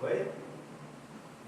Oi?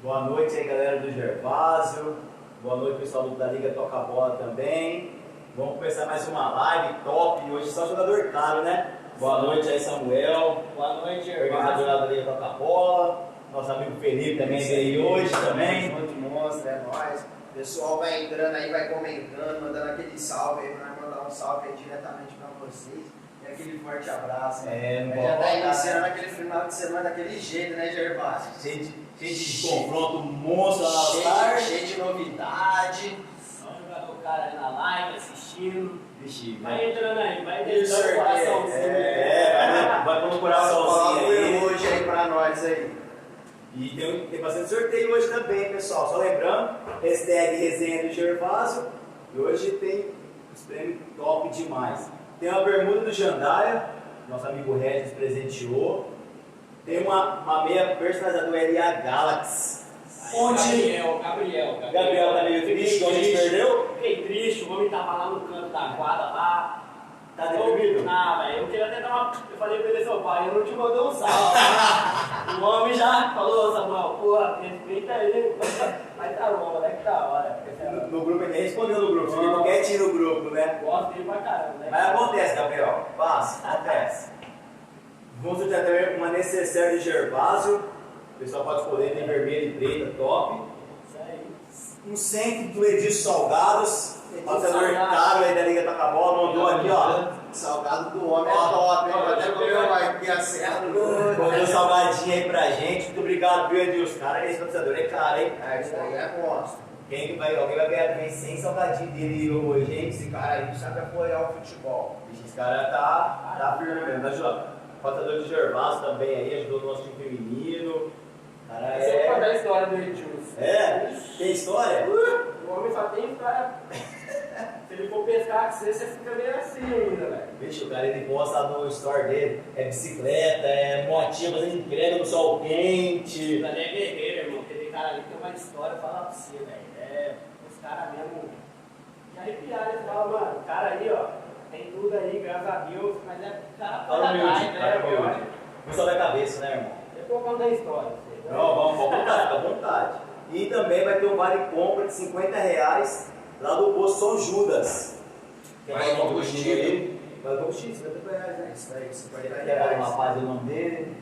Boa noite aí, galera do Gervásio. Boa noite, pessoal da Liga Toca Bola também. Vamos começar mais uma live top. Hoje só jogador caro, né? Boa noite aí, Samuel. Boa noite, Organizador da Liga Toca Bola. Nosso amigo Felipe também veio hoje também. Muito monstro, é nóis. O pessoal vai entrando aí, vai comentando, mandando aquele salve aí, pra mandar um salve aí diretamente pra vocês. E aquele forte abraço. Né? Já tá iniciando aquele final de semana daquele jeito, né, Gervásio? Cheio de confronto monstro lá na tarde. Cheio de novidade. Só um jogador cara ali na live, assistindo. Vixe, Vai entrando aí, vai E o entrando sorteio? o coraçãozinho. vai pôr no coraçãozinho aí. Hoje aí pra nós aí. E tem bastante sorteio hoje também, pessoal. Só lembrando, hashtag resenha do Gervásio. E hoje tem os prêmios top demais. Tem uma bermuda do Jandaia, nosso amigo Regis presenteou. Tem uma meia personalizada do LA Galaxy. Aí, Gabriel Gabriel tá meio triste, que a gente perdeu? Fiquei triste, o homem tava lá no canto da quadra lá. Tá deprimido? Não, velho, eu queria até dar uma. Eu falei pra ele, seu pai, eu não te mandou um salve. O homem já falou, Samuel, pô, respeita aí. Mas tá bom, moleque, da hora. No grupo, ele respondeu no grupo, você ficou quietinho no grupo, né? Gosto dele pra caramba, né? Mas acontece, Gabriel, passa, acontece. Vamos sortear também uma necessaire de Gervásio. O pessoal pode escolher, tem vermelho e preta, top. Isso aí. Um centro do Edilson Salgados, passador Salgado. caro aí da Liga Toca Bola, mandou aqui, ó. Salgado do homem é top, hein? Até comeu aqui a serra. Mandou um salgadinho aí pra gente. Muito obrigado, viu, Edilson? Cara, esse passador é caro, hein? É, isso aí é monstro. Alguém vai ganhar também 100 salgadinhos dele hoje, hein? Esse cara aí sabe apoiar o futebol. Esse cara tá firme mesmo, ajudou. Passador de Gervásio também aí, ajudou o nosso time feminino. Cara, Você vai contar a história do Edilson. É? Tem história? O homem só tem história. Se ele for pescar com você, você fica meio assim ainda, velho. Vixe, o cara ele posta no store dele, é bicicleta, é motinha fazendo entrega no sol quente. Mas é guerreiro, irmão. Porque tem cara ali que tem uma história, falar pra você, velho. É, os caras mesmo. De arrepiar, eles falam, mano, o cara aí, ó, tem tudo aí, graças a Deus, mas é cara Fala pra humilde, trás, cara né, humilde. velho? Não só da cabeça, né, irmão? Eu tô contando a história, você. Não, vamos, à vontade, fica à vontade. E também vai ter um vale compra de R$50 lá do posto São Judas. Vale combustível. Vale combustível, R$50, né? Isso aí, O R$50. rapaz, o nome dele.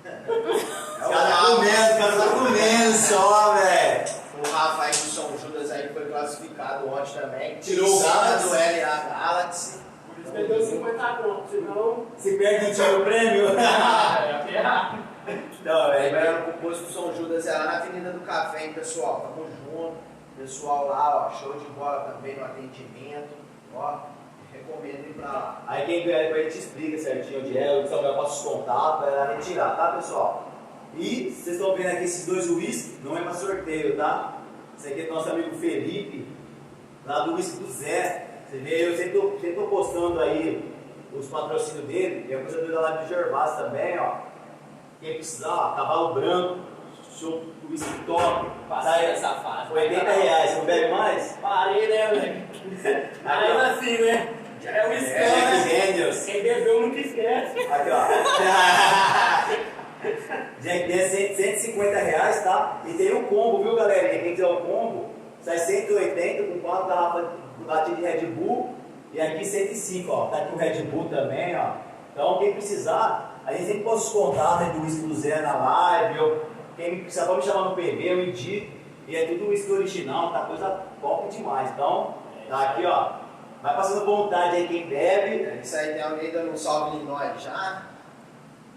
É Os caras tá comendo só, velho. O Rafa aí do São Judas aí foi classificado ontem também. Tirou o Galaxy. do LA Galaxy. Por isso que ele deu 50 contos, senão. Se perde não tira o prêmio. É ferrado. Não, Lembrando que o posto do São Judas é lá na Avenida do Café, hein, pessoal? Tamo junto. Pessoal lá, ó, show de bola também no atendimento. Ó, recomendo ir pra lá. Aí quem ganhar depois a gente explica certinho onde é, o Samuel passa os contatos para ela retirar, tá, pessoal? E vocês estão vendo aqui esses dois uísques, não é para sorteio, tá? Esse aqui é do nosso amigo Felipe, lá do uísque do Zé. Você vê, eu sempre tô postando aí os patrocínios dele, e a coisa da live do Gervásio também, ó. Quem precisar, ó, cavalo branco, show, uísque top. Passei essa fase. R$80, você não bebe mais? Parei, né, velho? Ainda assim, né? É o Jack esquema. Daniels. Quem bebeu nunca esquece. Aqui, ó. Jack Daniels, R$150, tá? E tem um combo, viu, galerinha? Quem quiser o combo, sai 180 com 4 garrafas de latinha de Red Bull. E aqui 105, ó. Tá aqui o Red Bull também, ó. Então, quem precisar, a gente sempre posta os contatos aí do uísque do Zé na live. Quem precisar, pode me chamar no PV, eu indico. E é tudo uísque original, tá coisa top demais. Então, tá aqui, ó. Vai passando vontade aí quem bebe. É isso aí, tem alguém dando um salve em nós já?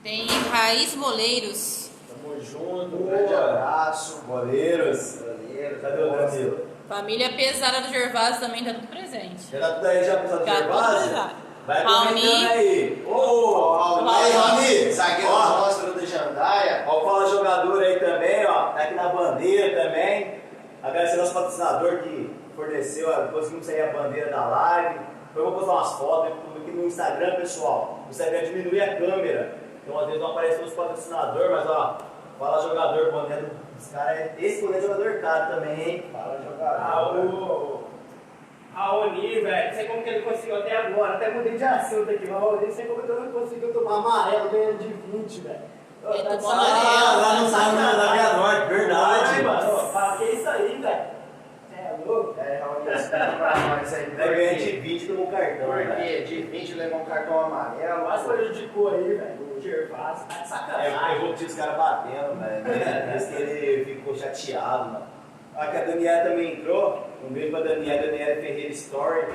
Tem Raiz Boleiros. Tamo junto, um Boa. grande abraço. Goleiros. Brasileiro, Cadê o Danilo? Família pesada do Gervásio também tá tudo presente. Já tá tudo aí, já pessoal do Tá tudo Gervásio? presente. Vai Raoni. comentando aí. Ô, aí, Raoni. Zagueiro Ó, monstro do Jandaia. ó, o Fala Jogador aí também, ó. Tá aqui na bandeira também. Agradecer ao nosso patrocinador que forneceu, ó, conseguimos sair a bandeira da live. Eu vou postar umas fotos tudo aqui no Instagram, pessoal. O Instagram diminui a câmera. Então às vezes não aparece o nosso patrocinador, mas ó, Fala Jogador, bandeira dos caras. Esse boné é jogador caro também, hein? Fala jogador. Raoni, velho, não sei como que ele conseguiu até agora, até mudei de assunto aqui, mas Raoni, não sei como que ele não conseguiu tomar amarelo ganhando de 20, velho. Ele Tá de tomou sacanagem. lá no Santa da Via Norte, Ai, verdade. mano, fala que é isso aí, velho. Você é louco? É, Raul, explica pra nós aí. Vai ganhar de 20 no cartão, Por velho. quê? De 20 levou um cartão amarelo. Quase prejudicou aí, velho. O Gervásio tá de Eu sacanagem. vou tinha os caras batendo, velho. Esse que ele ficou chateado, mano. Ah, que a Daniela também entrou. Um beijo pra Daniela Ferreira Story.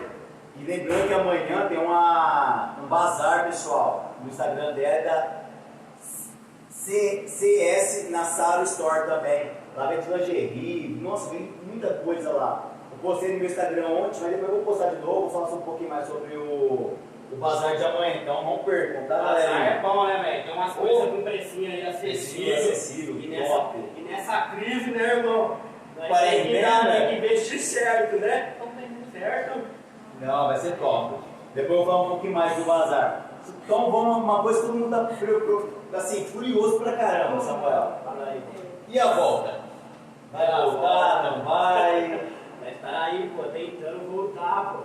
E lembrando que amanhã tem um bazar, pessoal. No Instagram dela é da CS Nassaro Store também. Lá vem de lingerie. Nossa, vem muita coisa lá. Eu postei no meu Instagram ontem, mas depois eu vou postar de novo. Vou falar um pouquinho mais sobre o bazar de amanhã. Então não percam, tá, Bazar é galera? bom, né, velho? Tem umas coisas com precinho aí acessível. Acessível, top. E nessa crise, né, irmão? Nós Quarentena. tem que investir certo, né? Certo? Não, vai ser top. Depois eu vou falar um pouquinho mais do bazar. Então vamos uma coisa que todo mundo tá assim, furioso pra caramba, Samuel. Fala aí. E a volta? Vai voltar, não vai? Mas tá aí, pô, tentando voltar, pô.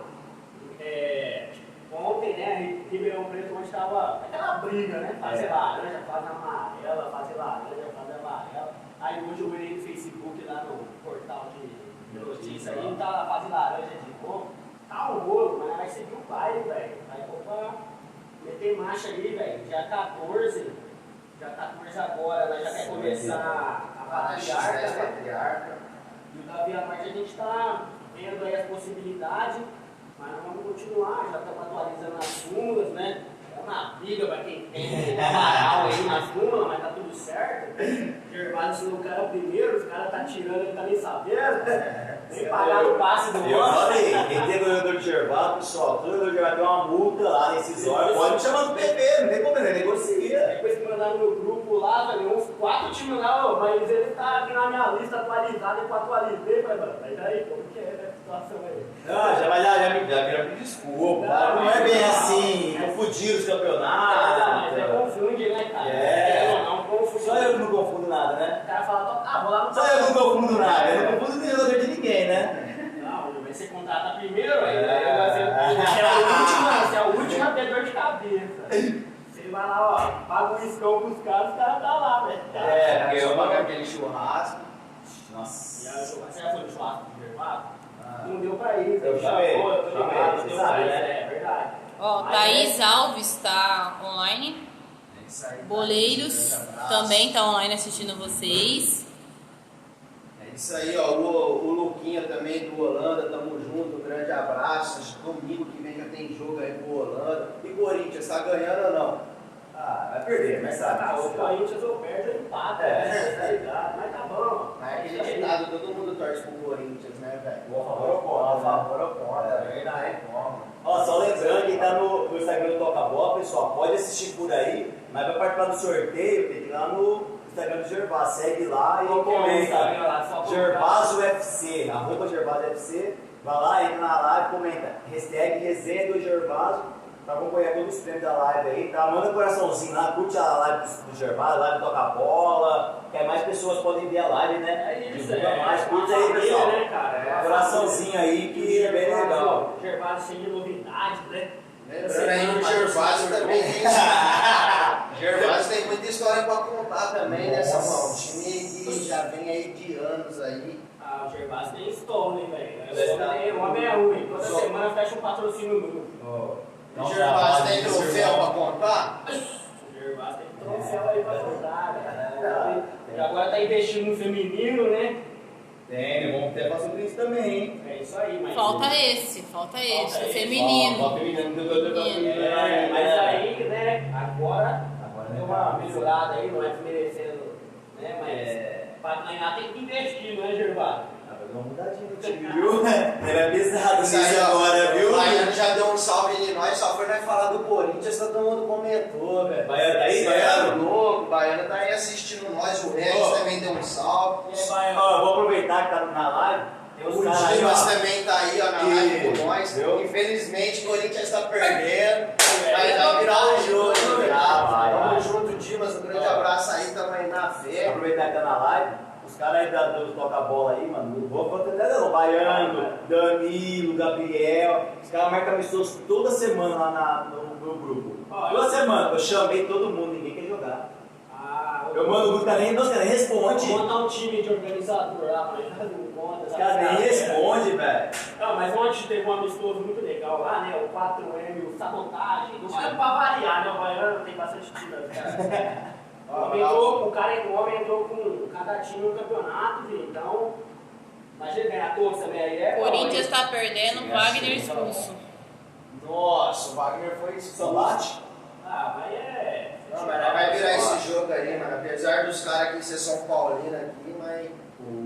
Ontem, né, Ribeirão Preto, onde tava aquela briga, né? Fazer laranja, fazer amarela, fazer laranja, fazer amarela. Aí hoje eu olhei no Facebook lá no portal de notícia aí, tá lá, fazer laranja de novo. Tá um rolo, mas vai seguir o baile, velho. Aí, opa, meter marcha ali, velho. Dia 14 agora, nós já quer começar a patriarca, né? Patriarca. E o Davi à parte a gente tá vendo aí as possibilidades, mas nós vamos continuar, já estamos atualizando as súmulas, né? É uma briga para quem tem amaral aí na súmula, mas tá tudo certo. Gervásio ensinou o cara primeiro, os caras tá tirando, ele tá nem sabendo. Nem pagar o passe do Eu outro. falei, quem tem jogador de Gervásio, pessoal, todo jogador de Gervásio tem uma multa lá nesses olhos. Pode me chamar do PP, não tem problema, negocia. Depois que mandaram no grupo lá, velho, uns 4 times lá, ó, mas ele tá aqui na minha lista atualizada, eu atualizei, falei, mano, mas aí, como que é essa situação aí? Não, já me desculpa. Não é bem assim, confundir os campeonatos. Mas é confunde, né, cara? É. Não confunde. Só eu que não confundo nada, né? O cara fala, ah, vou lá no Só eu não confundo nada, eu não confundo nem jogador de ninguém, né? Não, vai ser contrata primeiro, aí vai ser você é o último a ter dor de cabeça. Você vai lá, ó, paga um iscão pros caras, os caras tá lá, velho. Porque Eu eu pago aquele churrasco. Nossa. Você já foi no churrasco do Gervásio? Não deu pra ir, Eu chamei, você sabe, né? É verdade. Ó, Mas Thaís Alves tá online. É isso aí. Boleiros Grande abraço. também tá online assistindo vocês. É isso aí, ó. O Luquinha também do Holanda, tamo junto, grande abraço. Domingo que vem já tem jogo aí pro Holanda. E Corinthians, tá ganhando ou não? Ah, vai perder, mas sabe. Ah, o Corinthians ou perde ou empata, né? Tá ligado? Mas tá bom. Mas é aquele ditado, todo mundo torce pro Corinthians, né, velho? Ou a favor ou contra, A favor ou contra, É verdade. Ó, só lembrando, quem tá no Instagram do Toca Bola, pessoal, pode assistir por aí, mas vai participar do sorteio, tem que ir lá no Instagram do Gervásio, segue lá e Qual que é o Instagram lá? comenta. Só colocar. Gervásio FC, @ Gervásio FC, vai lá, entra na live, comenta, hashtag resenha do Gervásio, pra acompanhar todos os prêmios da live aí, tá? Manda um coraçãozinho lá, curte a live do Gervásio, live do Toca Bola, que aí mais pessoas podem ver a live, né? É isso, Divulga mais, curte uma aí, família, pessoal. né, cara? É uma Coraçãozinho aí que é bem legal. Gervásio cheio de novidades, né? Lembrando aí que o Gervásio também tem. Gervásio tem muita história pra contar também, né, Samuel? Um time que já vem aí de anos aí. Ah, o Gervásio tem stone, velho. O homem é ruim. Toda semana fecha um patrocínio novo. O Gervásio tem troféu pra contar? O Gervásio tem troféu aí pra contar, velho. E agora tá investindo no feminino, né? Tem, vamos ter falar sobre isso também, hein? É isso aí, mas. Falta esse, esse. feminino. Ó, feminino, É, mas aí, né, agora deu uma né? melhorada aí, não é desmerecendo, né, mas pra ganhar tem que investir, não é, Gervásio? Deu uma mudadinha no time, viu? Era pesado Isso aí, nisso ó, agora, viu? O Baiano já deu um salve em nós, só foi nós falar do Corinthians, todo mundo comentou, velho. Baiano tá aí, Cê Baiano? é louco, o Baiano tá aí assistindo nós, o Regis Ó. também deu um salve. E aí, Baiano? Ó, vou aproveitar que tá na live. Tem O uns caras aí, Dimas ó. também tá aí, ó, na live com nós. Viu? Infelizmente, o Corinthians tá perdendo, mas vai virar o jogo, né? vai. Tamo junto, Dimas, um grande abraço aí, tamo aí na Vou fé. aproveitar que tá na live. Os caras aí do Toca Bola aí, mano. Vou atender o Baiano, Danilo, Gabriel. Os caras marcam amistoso toda semana lá no meu grupo. Ó, Toda semana. Eu chamei todo mundo, ninguém quer jogar. Ah, Eu mando o grupo, cara, nem responde. Vou montar um time de organizador lá pra gente fazer um conta. Os caras nem respondem, velho. Não, mas ontem teve um amistoso muito legal lá, né? O 4M, o Sabotagem. Não vai pra variar, né? O Baiano tem bastante time, cara. O homem entrou com cada time no campeonato, viu? Então, imagina ganhar todos também aí. Corinthians tá perdendo, Wagner expulso. Nossa, o Wagner foi expulso. Ah, mas Não, mas vai virar esse jogo aí, mano. Apesar dos caras aqui ser São Paulino aqui, mas.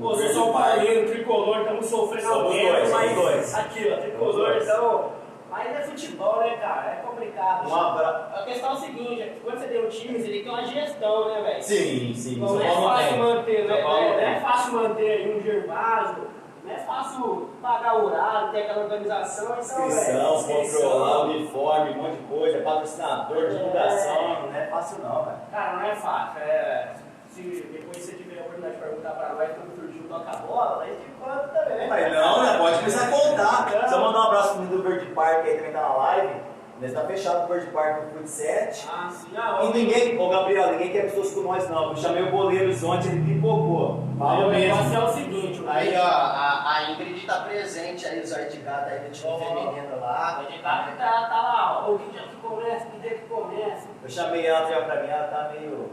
Pô, eu sou Paulino, tricolor, estamos sofrendo aumento, mas aqui, ó, tricolor, então. Mas é futebol, né, cara? É complicado. A questão é o seguinte, quando você tem um time, você tem que ter uma gestão, né, velho? Sim. Não é fácil manter, né? Não é fácil manter aí um Gervásio, não é fácil pagar o horário, ter aquela organização, então, inscrição, controlar, uniforme, um monte de coisa, patrocinador, divulgação, não é fácil não, velho. Cara, não é fácil. Se depois você tiver a oportunidade de perguntar pra nós como surgiu o toca-bola, aí te conta também. Mas não, né? Pode começar a contar. Só mandar um abraço pro menino do Verde Park aí também tá na live. Nós tá fechado o Verde Park no Fute 7. Ah, sim. E ninguém, ô Gabriel, ninguém quer pessoas com nós não. Eu chamei o goleiro ontem, ele pipocou. O negócio é o seguinte, aí ó, a Ingrid tá presente aí, os de gata aí do time feminino lá. O de gata tá lá, ó. Que dia que começa, que dia que começa. Eu chamei ela já pra mim, ela tá meio.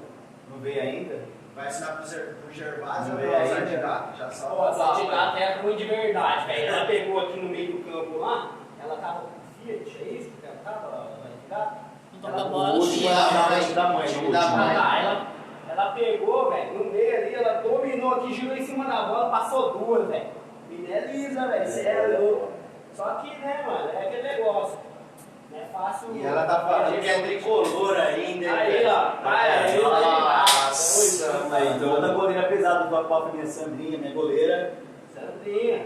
Não veio ainda. Vai ensinar pro Gervásio Não ou veio os ainda. de gato? Já sabe. Pô, a de gata é ruim de verdade, velho. Ela pegou aqui no meio do campo lá, ela tava com Fiat, é isso que ela tava, a de gata? Não toca bola, O último Chico. da mãe, o último. Ela pegou, velho, no meio ali, ela dominou aqui, girou em cima da bola, passou duas, velho. Menina é lisa, velho, sério. Só que, né, mano, é aquele negócio. Não é fácil. E ela tá falando que é tricolor ainda. Aí, ó. Aí, Nossa, Aí, então outra goleira pesada do Papá minha Sandrinha, minha goleira. Sandrinha.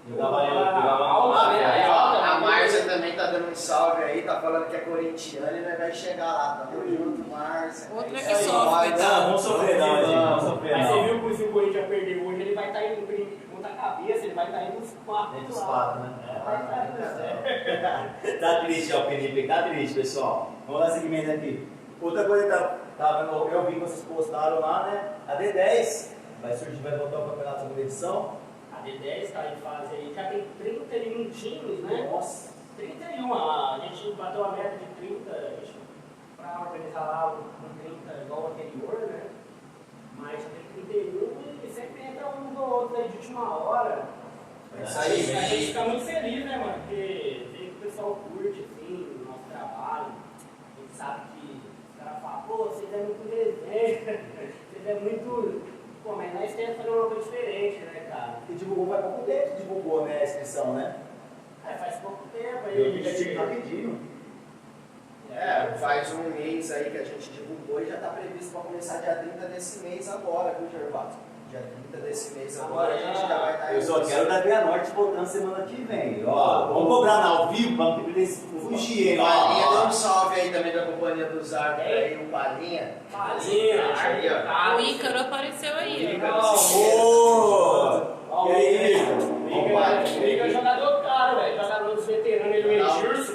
Jogava alta, né? Aí, alta. A Márcia também tá dando um salve aí, tá falando que é corintiana e nós vai chegar lá. Tamo junto, Márcia. Outra É que isso aí, sofre, vai, coitado. Vamos sofrer não, gente. Vamos sofrer Mas você não. viu que se o Corinthians perder hoje, ele vai estar indo contra a cabeça, ele vai estar indo nos quatro. Dentro dos quatro, né? Vai estar indo. Tá triste, ó, o Felipe, tá triste, pessoal. Vamos dar seguimento aqui. Outra coisa que eu vi que vocês postaram lá, né? A D10 vai surgir, vai voltar o campeonato segunda edição. A D10 está em fase aí, já tem 31 times, né? Nossa. 31, a gente bateu a meta de 30 para organizar lá um 30 igual o anterior, né? Mas já tem 31 e sempre entra um ou outro aí de última hora. Isso aí, A gente fica muito feliz, né, mano? Porque vê que o pessoal curte, assim, o nosso trabalho. A gente sabe que os caras falam, pô, vocês é muito desenho, vocês é muito... Pô, mas nós temos que fazer uma coisa diferente, né, cara? E divulgou, faz pouco tempo que divulgou, né, a inscrição, né? Faz pouco tempo aí. Eu vi que tinha rapidinho. Faz um mês aí que a gente divulgou e já tá previsto para começar dia 30 desse mês agora, viu, Gervásio? Dia 30 desse mês agora a gente já vai estar... Eu só quero da Via Norte voltando semana que vem. Ó, vamos cobrar ao vivo, vamos que eles fugirem. O Palinha deu um salve aí também da companhia dos árbitros aí, o Palinha. Palinha, aí, ó. O Ícaro apareceu aí, ó. Ô! E aí, O Igor é jogador caro, velho. Jogador dos veteranos, ele é o Edilson,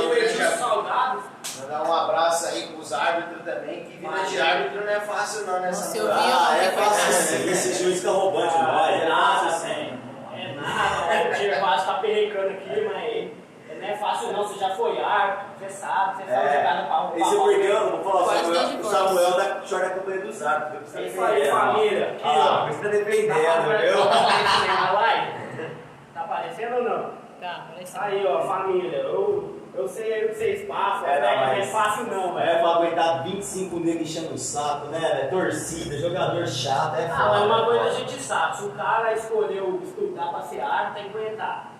o Edilson Salgado. Mandar um abraço aí pros árbitros também, que vida de árbitro não é fácil não nessa Nossa, eu moral. vi é ontem, fácil sim, esse juiz fica roubando de nós, é fácil sim. É nada, o Gervásio tá perrecando aqui, mas não é fácil não, você já foi árbitro, você sabe jogar no pau. Esse porque eu vou falar, Quase o deu de Samuel da short da companhia dos árbitros. É isso aí, família. Aqui, ó. Precisa defendendo, Tá viu? aparecendo na live? Tá aparecendo ou não? Tá, apareceu. Aí, ó, família, eu sei aí o que vocês passam, É, não é mas- fácil não, velho. É pra aguentar 25 negros enchendo o saco, né? velho? Torcida, jogador chato, é Ah, foda. mas uma coisa a gente sabe, se o cara escolheu estudar pra ser árbitro, tem que aguentar.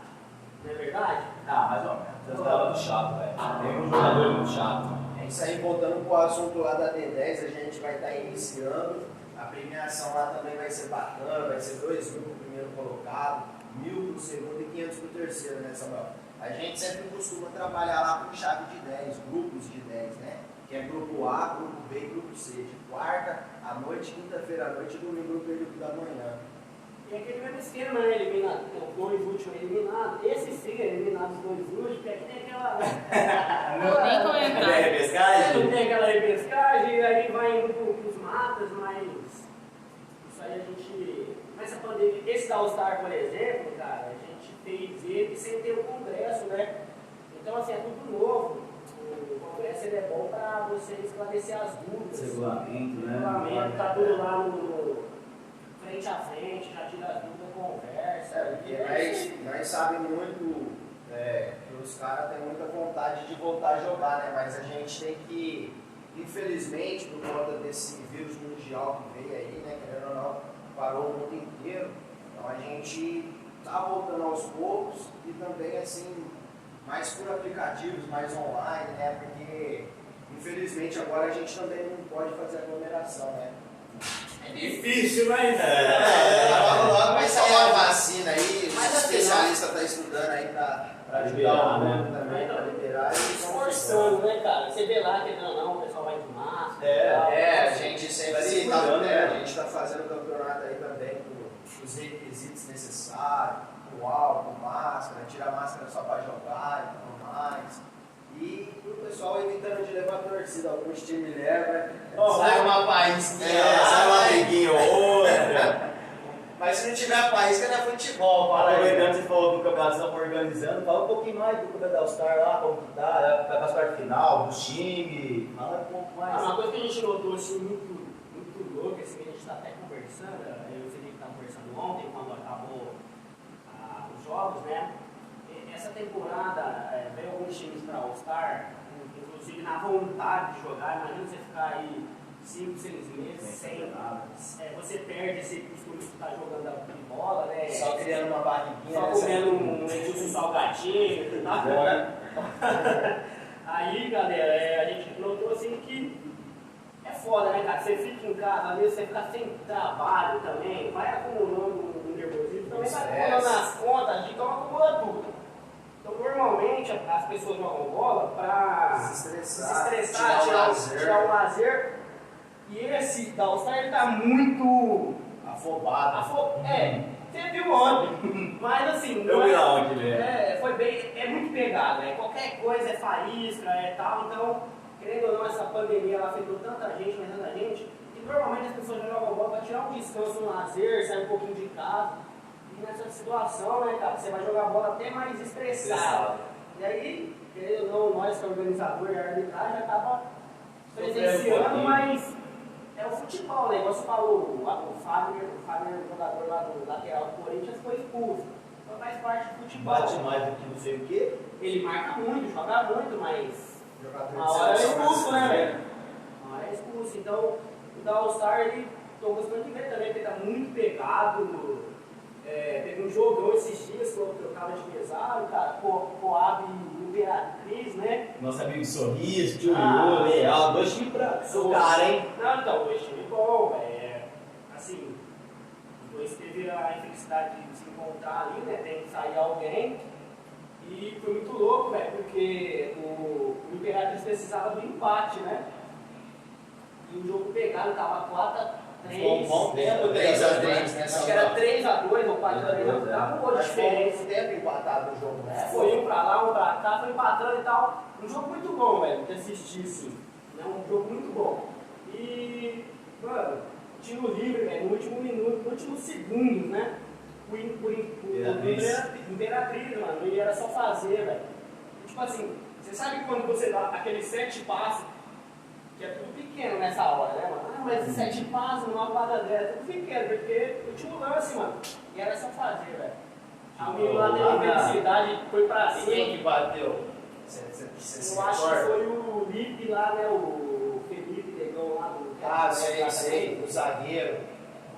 Não é verdade? Ah, mais ou menos. Você tava muito chato, velho. Tem um jogador muito chato. É isso aí, voltando pro assunto lá da D10, a gente vai estar iniciando. A premiação lá também vai ser bacana, vai ser 2 mil pro primeiro colocado, 1.000 pro segundo e 500 pro terceiro, né, Samuel? A gente sempre costuma trabalhar lá com chave de 10, grupos de 10, né? Que é grupo A, grupo B e grupo C, de quarta à noite, quinta-feira à noite e domingo no período da manhã. E aquele mesmo esquema, né? Eliminado, os 2 últimos eliminados. Esse sim, eliminado os 2 últimos, porque aqui tem aquela. Não vou nem comentar. É, pescagem? Não tem aquela repescagem, aí vai indo pros matos, campeonatos, mas isso aí a gente. Mas a pandemia, esse da All-Star, por exemplo, cara, a gente fez ele sem ter o congresso, né? Então, assim, é tudo novo. O congresso ele é bom para você esclarecer as dúvidas. Regulamento, né? Regulamento, tá tudo lá no frente a frente, já tira as dúvidas, conversa. Porque nós sabemos muito que os caras têm muita vontade de voltar a jogar, né? Mas a gente tem que, infelizmente, por conta desse vírus mundial que veio aí, né? Querendo ou não, parou o mundo inteiro. Então a gente tá voltando aos poucos e também, assim, mais por aplicativos, mais online, né? Porque, infelizmente, agora a gente também não pode fazer aglomeração, né? É difícil, mas. Logo vai sair a vacina aí, o especialista está estudando aí para ajudar o mundo também, para liberar. Esforçando, né, cara? Você vê lá, querendo ou não, o pessoal vai de máscara. A gente sempre a gente está fazendo campeonato aí também com os requisitos necessários, com álcool, máscara, tira a máscara só para jogar e tudo mais. E o pessoal evitando de levar torcida, alguns times levam, sai uma faísquinha, sai uma briguinha ou outra. Mas se não tiver faísca, não é futebol. Aproveitando, você falou do campeonato que estão organizando, fala um pouquinho mais do campeonato All-Star lá, como que tá, vai para as quartas final, do time, fala um pouco mais. Uma coisa que a gente notou assim, muito louca, assim, que a gente está até conversando, eu e o Felipe estavam conversando ontem, quando acabou os jogos, né? Essa temporada veio alguns times para All-Star, inclusive na vontade de jogar. Imagina você ficar aí 5, 6 meses sem nada. Você perde esse costume de estar jogando a bola, né? Só criando uma barriguinha. Só comendo um salgadinho, tá? Aí, galera, a gente notou assim que é foda, né, cara? Você fica em casa, às vezes você fica sem trabalho também, vai acumulando um nervosismo, também vai acumulando as contas, então acumula tudo. Então, normalmente, as pessoas jogam bola para desestressar, tirar o lazer. E esse da All-Star, ele tá muito afobado. Você viu ontem. Mas assim, eu vi ontem, né? Foi bem, é muito pegado, né? Qualquer coisa é faísca, tal. Então, querendo ou não, essa pandemia ela afetou tanta gente, que normalmente as pessoas jogam bola para tirar um descanso, um lazer, sair um pouquinho de casa. E nessa situação, né, cara, você vai jogar bola até mais estressado. E aí, querendo ou não, nós que é organizador e a arbitragem acaba presenciando, mas é o futebol, né? Igual você falou, o Fagner, o jogador lá do lateral do Corinthians, foi expulso. Então faz parte do futebol. Bate mais do que não sei o quê. Ele marca muito, joga muito, mas jogador uma hora é expulso, né, velho? Uma hora é expulso. Então, o da All-Star, ele tô gostando de ver também, porque tá muito pegado. Teve um jogão esses dias que eu tava de pesado, cara, Coab e Imperatriz, né? Nosso amigo Sorriso, Tio Rio, Leal, 2 times pra cara, hein? Não, então, 2 times bons, assim, os dois teve a infelicidade de se encontrar ali, né? Tem que sair alguém. E foi muito louco, velho, porque o Imperatriz precisava do empate, né? E o jogo pegado, tava 4-3. Um bom tempo, 3-3, né? Acho que era 3-2 ou 4-3, tava um gol de diferença. Um tempo empatado o jogo, né? Foi um pra lá, um pra cá, foi empatando e tal. Um jogo muito bom, velho, de assistir, assim. Né? Um jogo muito bom. E, mano, tiro livre, velho, no último minuto, no último segundo, né? O Imperatriz, mano, ele era só fazer, velho. Tipo assim, você sabe quando você dá aqueles 7 passes, que é tudo pequeno nessa hora, né, mano? Mas 7 passos numa quadra dela, é tudo pequeno, porque o último lance, mano, e era só fazer, velho. A menina lá teve felicidade, foi pra cima. Quem que bateu? Eu acho que foi o Lipe lá, né, o Felipe Negão lá do... sei, o zagueiro.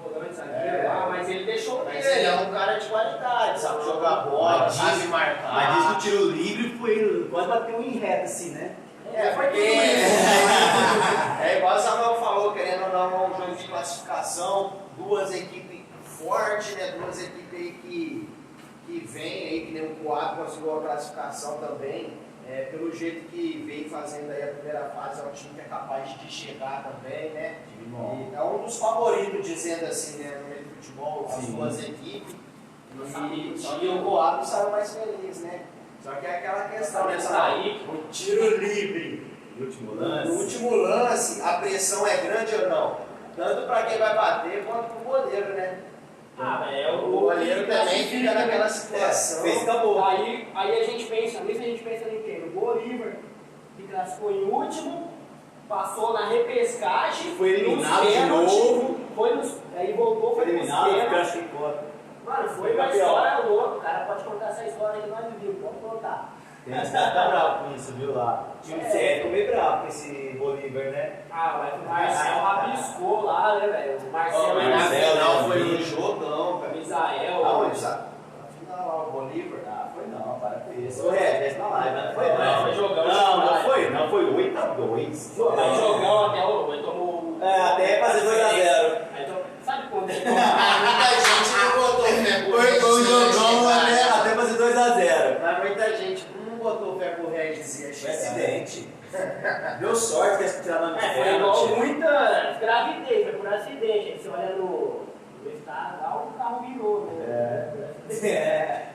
Volante zagueiro lá, mas ele deixou o Mas ele é um cara de qualidade, sabe jogar bola, sabe marcar. Mas diz que o tiro livre foi, quase bateu em reto assim, né? Porque é igual o Samuel falou, querendo ou não, é um jogo de classificação, 2 equipes fortes, né? 2 equipes aí que vêm aí, que nem o Coab conseguiu a classificação também, pelo jeito que vem fazendo aí a primeira fase, é um time que é capaz de chegar também, né? E é um dos favoritos, dizendo assim, né, no meio do futebol, as 2 equipes. Só que o Coab saiu mais feliz, né? Só que é aquela questão, né? O tiro livre. No último lance, a pressão é grande ou não? Tanto pra quem vai bater quanto pro goleiro, né? Ah, velho, O goleiro também fica naquela situação. Fez, acabou. Aí a gente pensa, nisso a gente pensa em quem? No Bolívar, que classificou em último, passou na repescagem, Foi eliminado nos de pênaltis, novo. Aí voltou, Foi foi nos eliminado, pênaltis. classificou. Mano, foi uma campeão. história louca. O cara pode contar essa história que nós vivimos, pode contar. Tem que estar bravo com isso, viu lá? O time do CE ficou meio bravo com esse Bolívar, né? Ah, mas o Marcel rabiscou lá, né, velho? O Marcel Ó, mas na Marcelo, final né? foi um jogão, o velho. Misael. Aonde, sabe? Na final lá, o Bolívar. Ah, foi não, para com isso. Ô, Regis, na live, mas não foi Não, foi jogão. Não foi 8-2. Mas jogão até o. Ele tomou. Até fazer 2-0. Sabe quando ele Muita gente não botou fé pro Regis. Foi um jogão né? até fazer 2-0. Mas muita gente não botou fé pro Regis e Foi acidente. Deu sorte que eles tiraram de foi igual pênalti. muita gravidez, foi por acidente. Aí você olha no estado lá, o carro virou, né?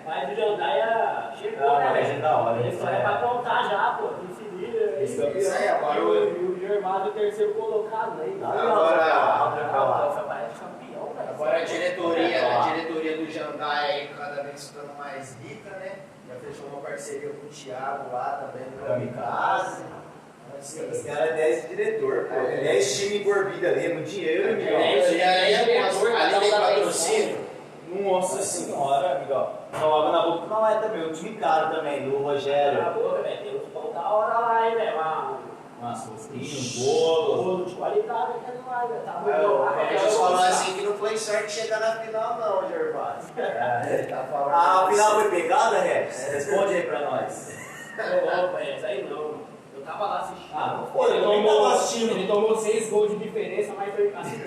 Mas o Jandaia chegou, Ah, né, mas é da hora, Ele isso só é é. pra contar já, pô. Quem se liga. Esse campeão. Isso aí, agora E o Gervásio, o terceiro colocado aí. Agora- Parece campeão, velho. Agora a diretoria do Jandai aí cada vez ficando mais rica, né? Já fechou uma parceria com o Thiago lá também no Kamikaze. Assim, Os caras é 10 diretor, pô. 10 times envolvidos ali, é muito dinheiro, amigão. e aí ali tem patrocínio. Nossa senhora, amigão. Não, água na boca não é também. O time caro também, do Na Rogério. boca, velho. Tem uns pão da hora lá, hein, velho. Umas rosquinhas, um bolo. Bolo de qualidade aqui no ar, velho. Tá O muito Regis falou assim que não foi sorte chegar na final não, Gervásio. Ele tá falando A assim. final foi pegada, Regis? Responde aí pra nós. Ô, velho, isso aí não. Eu tava lá assistindo. Ah, não foi, eu também tava assistindo. Ele tomou 6 gols de diferença, mas foi acidente.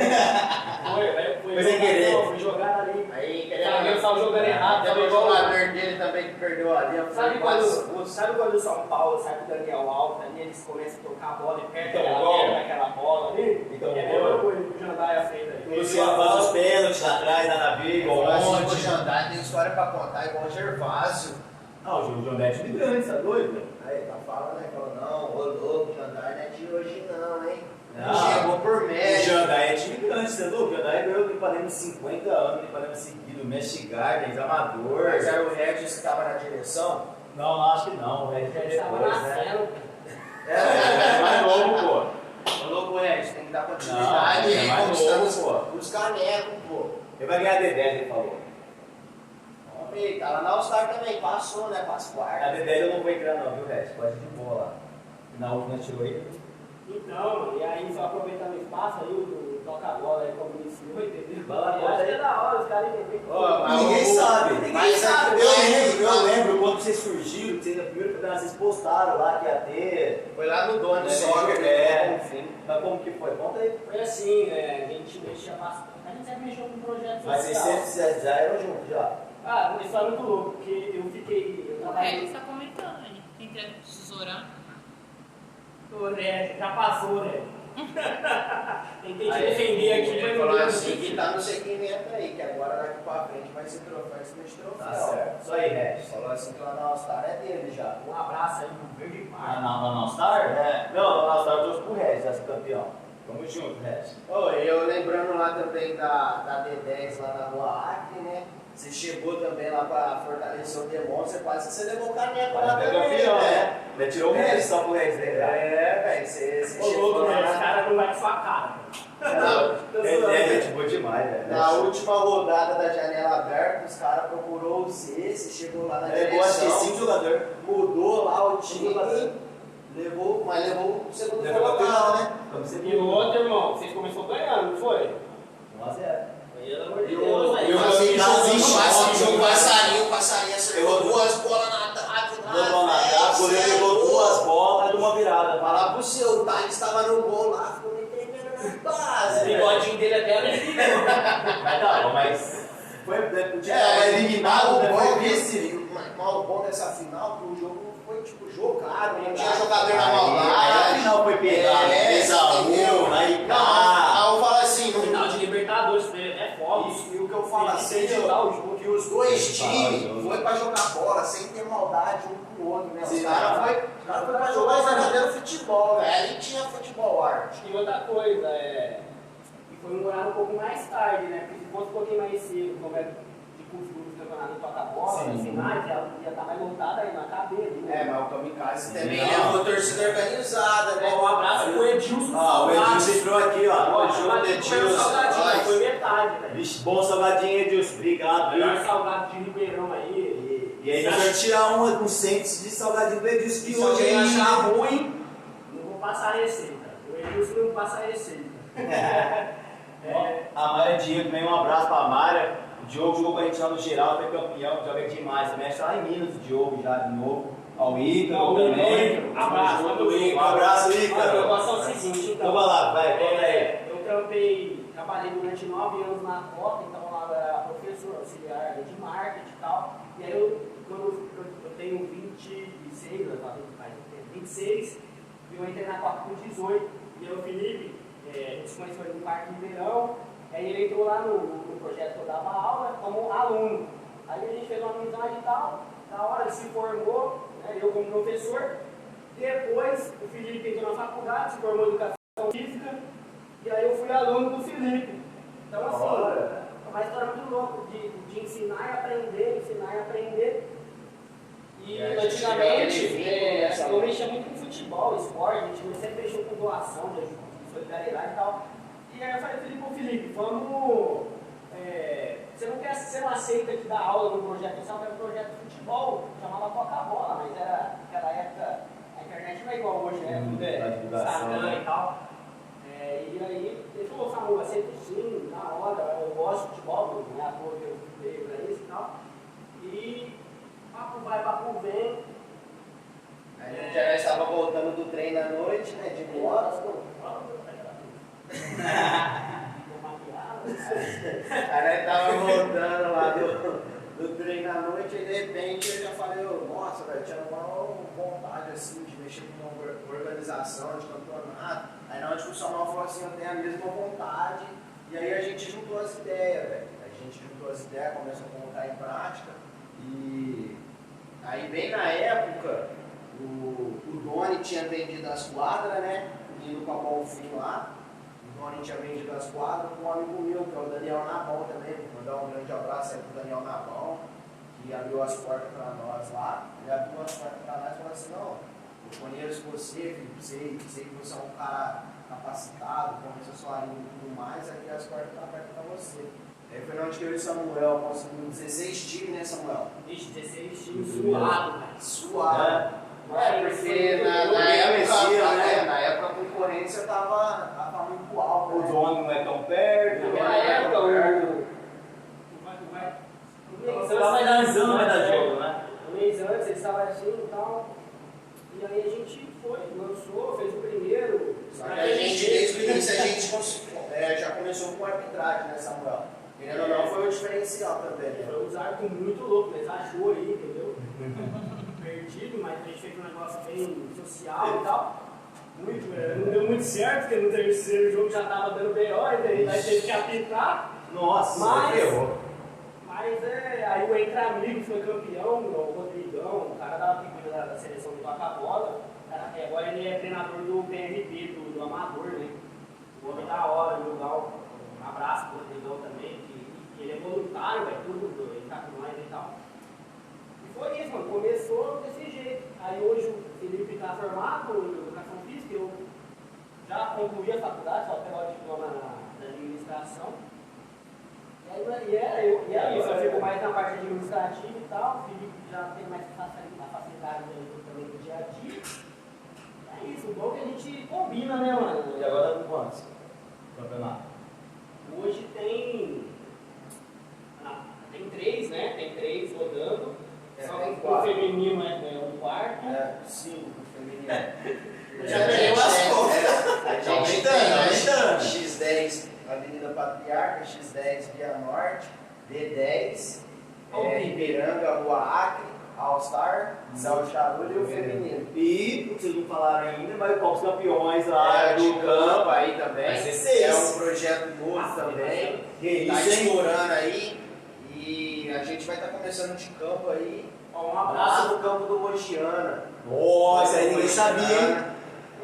Foi, velho. Foi sem querer. Não, foi jogado ali. Aí, Alguém tava jogando errado, teve tava o igual. jogador dele também que perdeu ali. Sabe quando o São Paulo sai com o Daniel Alves ali, eles começam a tocar a bola e perdem Então, a gol. guerra naquela bola ali? Então, É a gol. mesma coisa que o Jandaia fez aí. O Luciano faz os pênaltis lá atrás, lá na briga, O ontem. Jandai tem história pra contar, igual o Gervásio. Ah, o João Dete é grande, tá doido? Aí tá falando, né? Falou, não, ô louco, o Jandai não é de hoje não, hein? Não. Chegou por O médio. Jandai é time grande, você é louco? O Jandai ganhou do Ipanema 50 anos, Ipanema seguido, Mesh Gardens, Amador. Mas era o Regis que tava na direção? Não, acho que não, o Regis é Ele estava depois, né? nascendo. É mais novo, pô. Ô louco, Regis, tem que dar Não, continuidade é aí, mais conquistando novo, os canecos, pô. Ele vai ganhar D10, ele falou. Ei, tá lá na All-Star também, passou, né? Passa A quarta. D10 eu não vou entrar não, viu, Regis? Pode ir de boa lá. Na última tirou aí. Então, mano, e aí só aproveitando o espaço aí, o toca-bola aí como iniciou, entendeu? Vai lá, Eu acho que é da hora, os caras entendem. Mas Ninguém o- sabe. mas sabe. é- Eu lembro quando vocês surgiram, que vocês no primeiro programa vocês postaram lá que ia ter. Foi lá no Dono É, Soccer, é. né? Enfim. Mas como que foi? Conta aí. Foi assim, a gente mexia bastante. A gente sempre mexeu com projetos Mas vocês sociais. sempre já eram juntos já. Ah, isso é muito louco, porque eu fiquei. Eu O trabalhei. Regis tá comentando aí. Tem que tesourar. Ô, né, já passou, né? Tentei te Aí, defender aqui, ele mas falou não assim deu. que tá no segmento aí, que agora daqui pra frente vai ser troféu em cima de troféu. Tá certo. Isso aí, Regis. Falou assim que lá na All-Star é dele já. Um abraço aí pro Verde Ah, Mar. não, All Star? É. Não, All Star eu trouxe pro Regis, esse campeão. Tamo junto, Regis. Oh, eu lembrando lá também da D10 lá na Rua Acre, né? Você chegou também lá pra fortalecer o Demonstra, quase que você levou o caneco lá Mas é também, campeão, né? né? Ele tirou o Regis só pro Regis lembrar. É, velho, você Ô, chegou louco, né? Os lá. caras não vai com sua cara. Ele é gente boa demais, velho. Na última rodada da janela aberta, os caras procurou você chegou lá na Levou acho que direção, 5 jogadores. mudou lá o Cinco time, jogadores. mas levou o segundo Levou colocado, campeão, né? né? Como você E viu. o outro, irmão, vocês começaram ganhando, não foi? 1-0. Pelo amor de E Deus, o velho. passarinho acertou Errou duas bolas na trave lá. Botou na trave, o goleiro pegou 2 bolas e uma virada. Falar pro seu, o Thales estava no gol lá, ficou me tremendo na O base. bigodinho dele até ali. Mas tá bom, mas foi o time É, tava eliminado, né? o Foi bom vice. mas o bom dessa final que o jogo foi tipo jogado, não tinha Aí, jogador na Aí a maldade. final foi pegada, É, 3x1, aí Não, cá. aí eu falo assim, Final não, de Libertadores, é foda. isso, e o que eu falo assim, Tem que editar o jogo. que os dois Tem que falar o times jogo. foi pra jogar bola sem ter maldade um com o outro, né? Os Sim, caras né? foi pra jogar o verdadeiro futebol, velho. Ali tinha futebol arte. E outra coisa, foi um horário um pouco mais tarde, né? Porque se fosse um pouquinho mais cedo, como é de costume do campeonato de toca-bola, no final, ia estar mais lotada aí na cadeia. Né? Mas o Kamikaze também levou torcida organizada, né? Um abraço pro Edilson. O Edilson entrou aqui, ó. Edilson. Foi metade, velho. Vixe, bom salgadinho, Edilson. Obrigado, melhor salgado de Ribeirão aí. E aí, nós vamos tirar um cento de salgadinho do Edilson que se hoje alguém achar ruim, não vou passar a receita. O Edilson não passa a receita. A Mária Diego também, um abraço pra Mária. O Diogo jogou com a gente lá no geral, foi campeão, joga demais. Também está lá em Minas o Diogo já de novo. Ao Ícaro também. Um abraço, Um abraço, Ícaro. Eu gosto do seguinte, então. Então vai lá, vai, conta aí. Eu trabalhei durante 9 anos na Copa, então lá eu era professor auxiliar de marketing e tal. E aí quando eu tenho 26, faz 26, eu entrei na Copa com 18. E aí o Felipe, a gente se conheceu no Parque Ribeirão. Aí ele entrou lá no projeto que eu dava aula como aluno. Aí a gente fez uma amizade e tal. Na hora ele se formou, né, eu como professor. Depois o Felipe entrou na faculdade, se formou em educação física. E aí eu fui aluno do Felipe. Então assim, é uma história muito louca de ensinar e aprender. E antigamente eu mexia muito com futebol, esporte, a gente sempre mexeu com doação, de solidariedade e tal. E aí eu falei, Felipe, vamos. Você não aceita de dar aula no projeto social, que era um projeto de futebol, chamava Toca-Bola, mas era naquela época, a internet não é igual hoje, né? Tudo Instagram e tal. E aí ele falou, Samuel, aceito sim, na hora, eu gosto de futebol, não é à toa que eu veio pra isso e tal. E papo vai, papo vem. A gente já estava voltando do treino à noite, né? De moto. Aí nós tava voltando lá do treino à noite e de repente eu já falei, nossa, velho, tinha uma vontade assim de mexer com uma organização de campeonato. Aí na hora que o Samuel falou assim, eu tenho a mesma vontade. E aí a gente juntou as ideias, velho. A gente juntou as ideias, começou a colocar em prática. E aí bem na época, o Doni tinha vendido as quadras, né? Indo com a Bonfim lá. O Doni tinha vendido as quadras com um amigo meu, que é o Daniel Nabão também. Vou mandar um grande abraço aí pro Daniel Nabão, que abriu as portas para nós lá. Ele abriu as portas para nós e falou assim, não, eu conheço você, Felipe, sei que você é um cara capacitado, conheço a sua língua e tudo mais, aqui as portas estão abertas para você. Aí foi onde que eu e o Samuel conseguimos 16 times, né, Samuel? Ixi, 16 times suado, velho. Suado. Porque na época a concorrência estava muito alta. O dono não é tão perto. Na época, Você estava analisando, vai dar jogo, né? Um mês antes, eles estavam assim e tal. E aí a gente foi, lançou, fez o primeiro. Só que a gente, desde o início, a gente já começou com arbitragem, né, Samuel? Querendo ou não, foi o diferencial também. Né? Foi um arco muito louco, mas achou aí, entendeu? Perdido, mas a gente fez um negócio bem social e tal. Não deu muito certo, porque no terceiro jogo já estava dando B.O., e daí nós teve que apitar. Nossa, mas aí o Entre Amigos foi campeão, o Rodrigão, o cara da figura da seleção do toca-bola. Agora ele é treinador do PRB, do Amador, né? O homem da hora, legal. Um abraço pro Rodrigão também, que ele é voluntário, tudo, ele tá com nós e tal. E foi isso, mano, começou desse jeito. Aí hoje o Felipe tá formado em educação física, eu já concluí a faculdade, só pegar o diploma na administração. E é isso, eu fico mais na parte administrativa e tal, o Felipe já tem mais facilidade também no dia a dia. É isso, o bom é que a gente combina, né, mano? E agora com quantos? Campeonato? Hoje tem 3, né? Tem 3 rodando. Só que o feminino é um quarto. 5 o feminino. Já perdeu as contas. A gente tem X10 Avenida Patriarca, X10 Via Norte, D10, Ipiranga, Rua Acre, All Star, Céu Charulho e o feminino. E, vocês não falaram ainda, mas os campeões lá do campo aí também. Vai ser 6. É um projeto novo também. Está explorando aí. E a gente vai estar começando de campo aí. Um abraço no campo do Mogiana. Nossa, aí ninguém sabia, hein?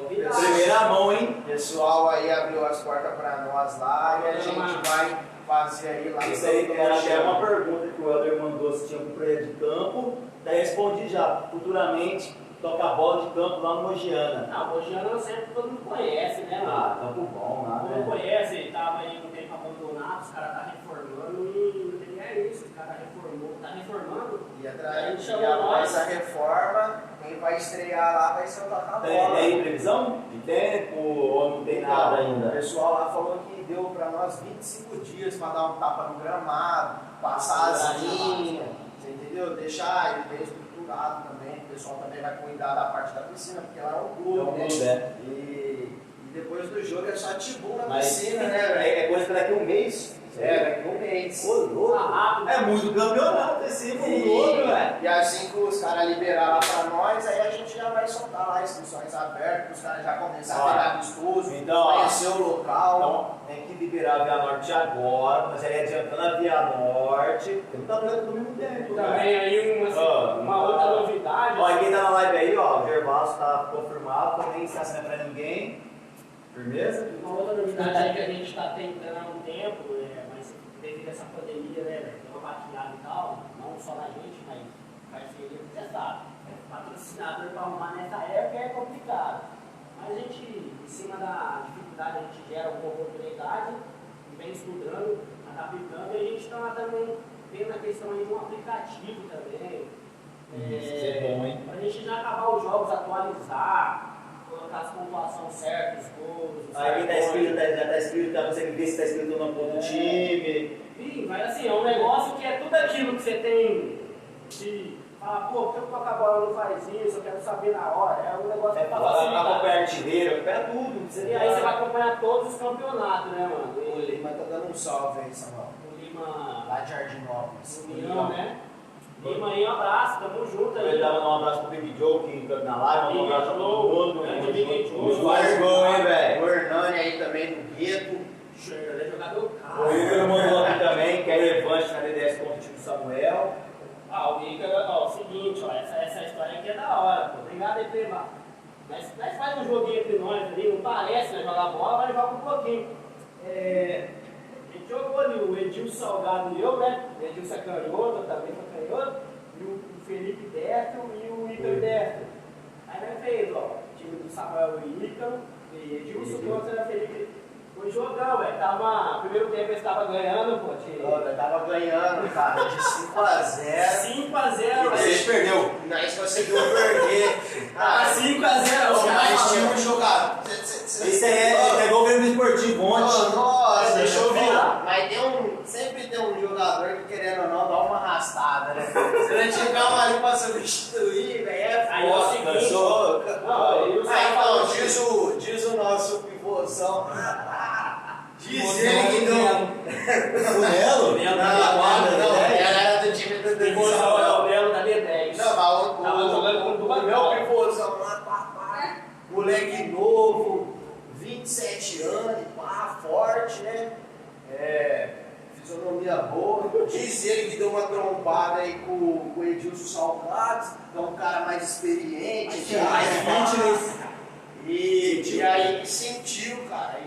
novidade. Primeira mão, hein? O pessoal aí abriu as portas pra nós lá e a gente vai fazer aí lá. Isso aí era até uma pergunta que o Helder mandou se tinha um projeto de campo. Daí respondi já. Futuramente, toca a bola de campo lá no Mogiana. Não, Mogiana sempre todo mundo conhece, né, mano? Campo bom lá, Todo mundo conhece, tava aí um tempo abandonado, os caras tá reformando e não tem isso, os caras tá reformando. E A atrás gente de chama nós. essa reforma, quem vai estrear lá vai ser o Toca a Bola. Tem previsão de tempo ou não tem nada O ainda? pessoal lá falou que deu pra nós 25 dias pra dar um tapa no gramado, passar as linhas, você entendeu? Deixar ele bem estruturado também. O pessoal também vai cuidar da parte da piscina, porque lá é um clube, né? E depois do jogo é só tibu na piscina, né, velho? É coisa pra daqui a um mês. Daqui a um mês. Ô, louco. É muito campeonato esse louco, velho. E assim que os caras liberaram lá pra nós, aí a gente já vai soltar lá inscrições abertas, os caras já começarem a pegar gostoso, então, conhecer o local. Então, tem que liberar a Via Norte agora, mas aí adiantando a Via Norte, porque não tá dando ao mesmo tempo. Também aí uma outra novidade. Ó, quem tá na live aí, ó, o Gervaso tá confirmado, também está sendo pra ninguém. Firmeza? Uma outra novidade aí que a gente está tentando há um tempo, mas devido a essa pandemia, né, deu uma baqueada e tal, não só na gente, mas parceria, você sabe, patrocinador para arrumar nessa época é complicado. Mas a gente, em cima da dificuldade, a gente gera uma oportunidade, vem estudando, adaptando, e a gente está também vendo a questão aí de um aplicativo também. Isso é bom, hein? Para a gente já acabar os jogos, atualizar, colocar as pontuações certas, os gols. Aí quem tá escrito, já tá escrito, tá, você vê se tá escrito no ponto do time. Sim, mas assim, é um negócio que é tudo aquilo que você tem de falar, pô, por que o toca a bola não faz isso? Eu quero saber na hora. É um negócio que Acompanhar artilheiro, acompanhar tudo. E aí você vai acompanhar todos os campeonatos, né, mano? O Lima tá dando um salve aí, Samuel. O Lima. Lá de Jardinópolis. União, né? Lima aí, um abraço, tamo junto aí. Eu dava um abraço pro Big Joe que entrou na live, um abraço pra todo mundo. Grande Big Joe. Os mais gol, hein, velho? O Hernani aí também do Gueto. Ele é jogador O caro. Igor mandou aqui também, que é revanche na DDS contra o time do Samuel. O Igor, ó, o seguinte, ó, essa história aqui é da hora, pô. Obrigado aí, Prema. Nós faz um joguinho entre nós ali, não parece, né? Jogar bola, mas joga um pouquinho. A gente jogou ali, o Edilson Salgado e eu, né? O Edilson é canhoto, eu também sou canhoto. E o Felipe Destro e o Ícaro Destro. Aí nós fez, ó, o time do Samuel e Ícaro, e Edilson contra Felipe. Foi jogão, velho. Primeiro tempo eles estavam ganhando, pô. Eu tava ganhando, cara, de 5x0. 5x0, Mas ele perdeu. Nós conseguimos perder. Ah, 5x0, Nós tínhamos jogado. Isso é gol mesmo esportivo ontem. Nossa, deixa eu virar. Mas sempre tem um jogador que, querendo ou não, dá uma arrastada, né? Se não tiver uma ali pra substituir, velho, é Aí é o seguinte, cansou. Não, Diz o nosso pivôzão. Diz ele que não. O Nelo? Não, era do time do Pivôzão é o Belo da D10. Não, mas Tava jogando com duas o meu bolas. pivôzão lá, papai, moleque novo, 27 anos, pá, forte, né? Fisionomia boa. Diz ele que deu uma trombada aí com o Edilson Salgado, que é um cara mais experiente, Mais fitness. E aí sentiu, cara,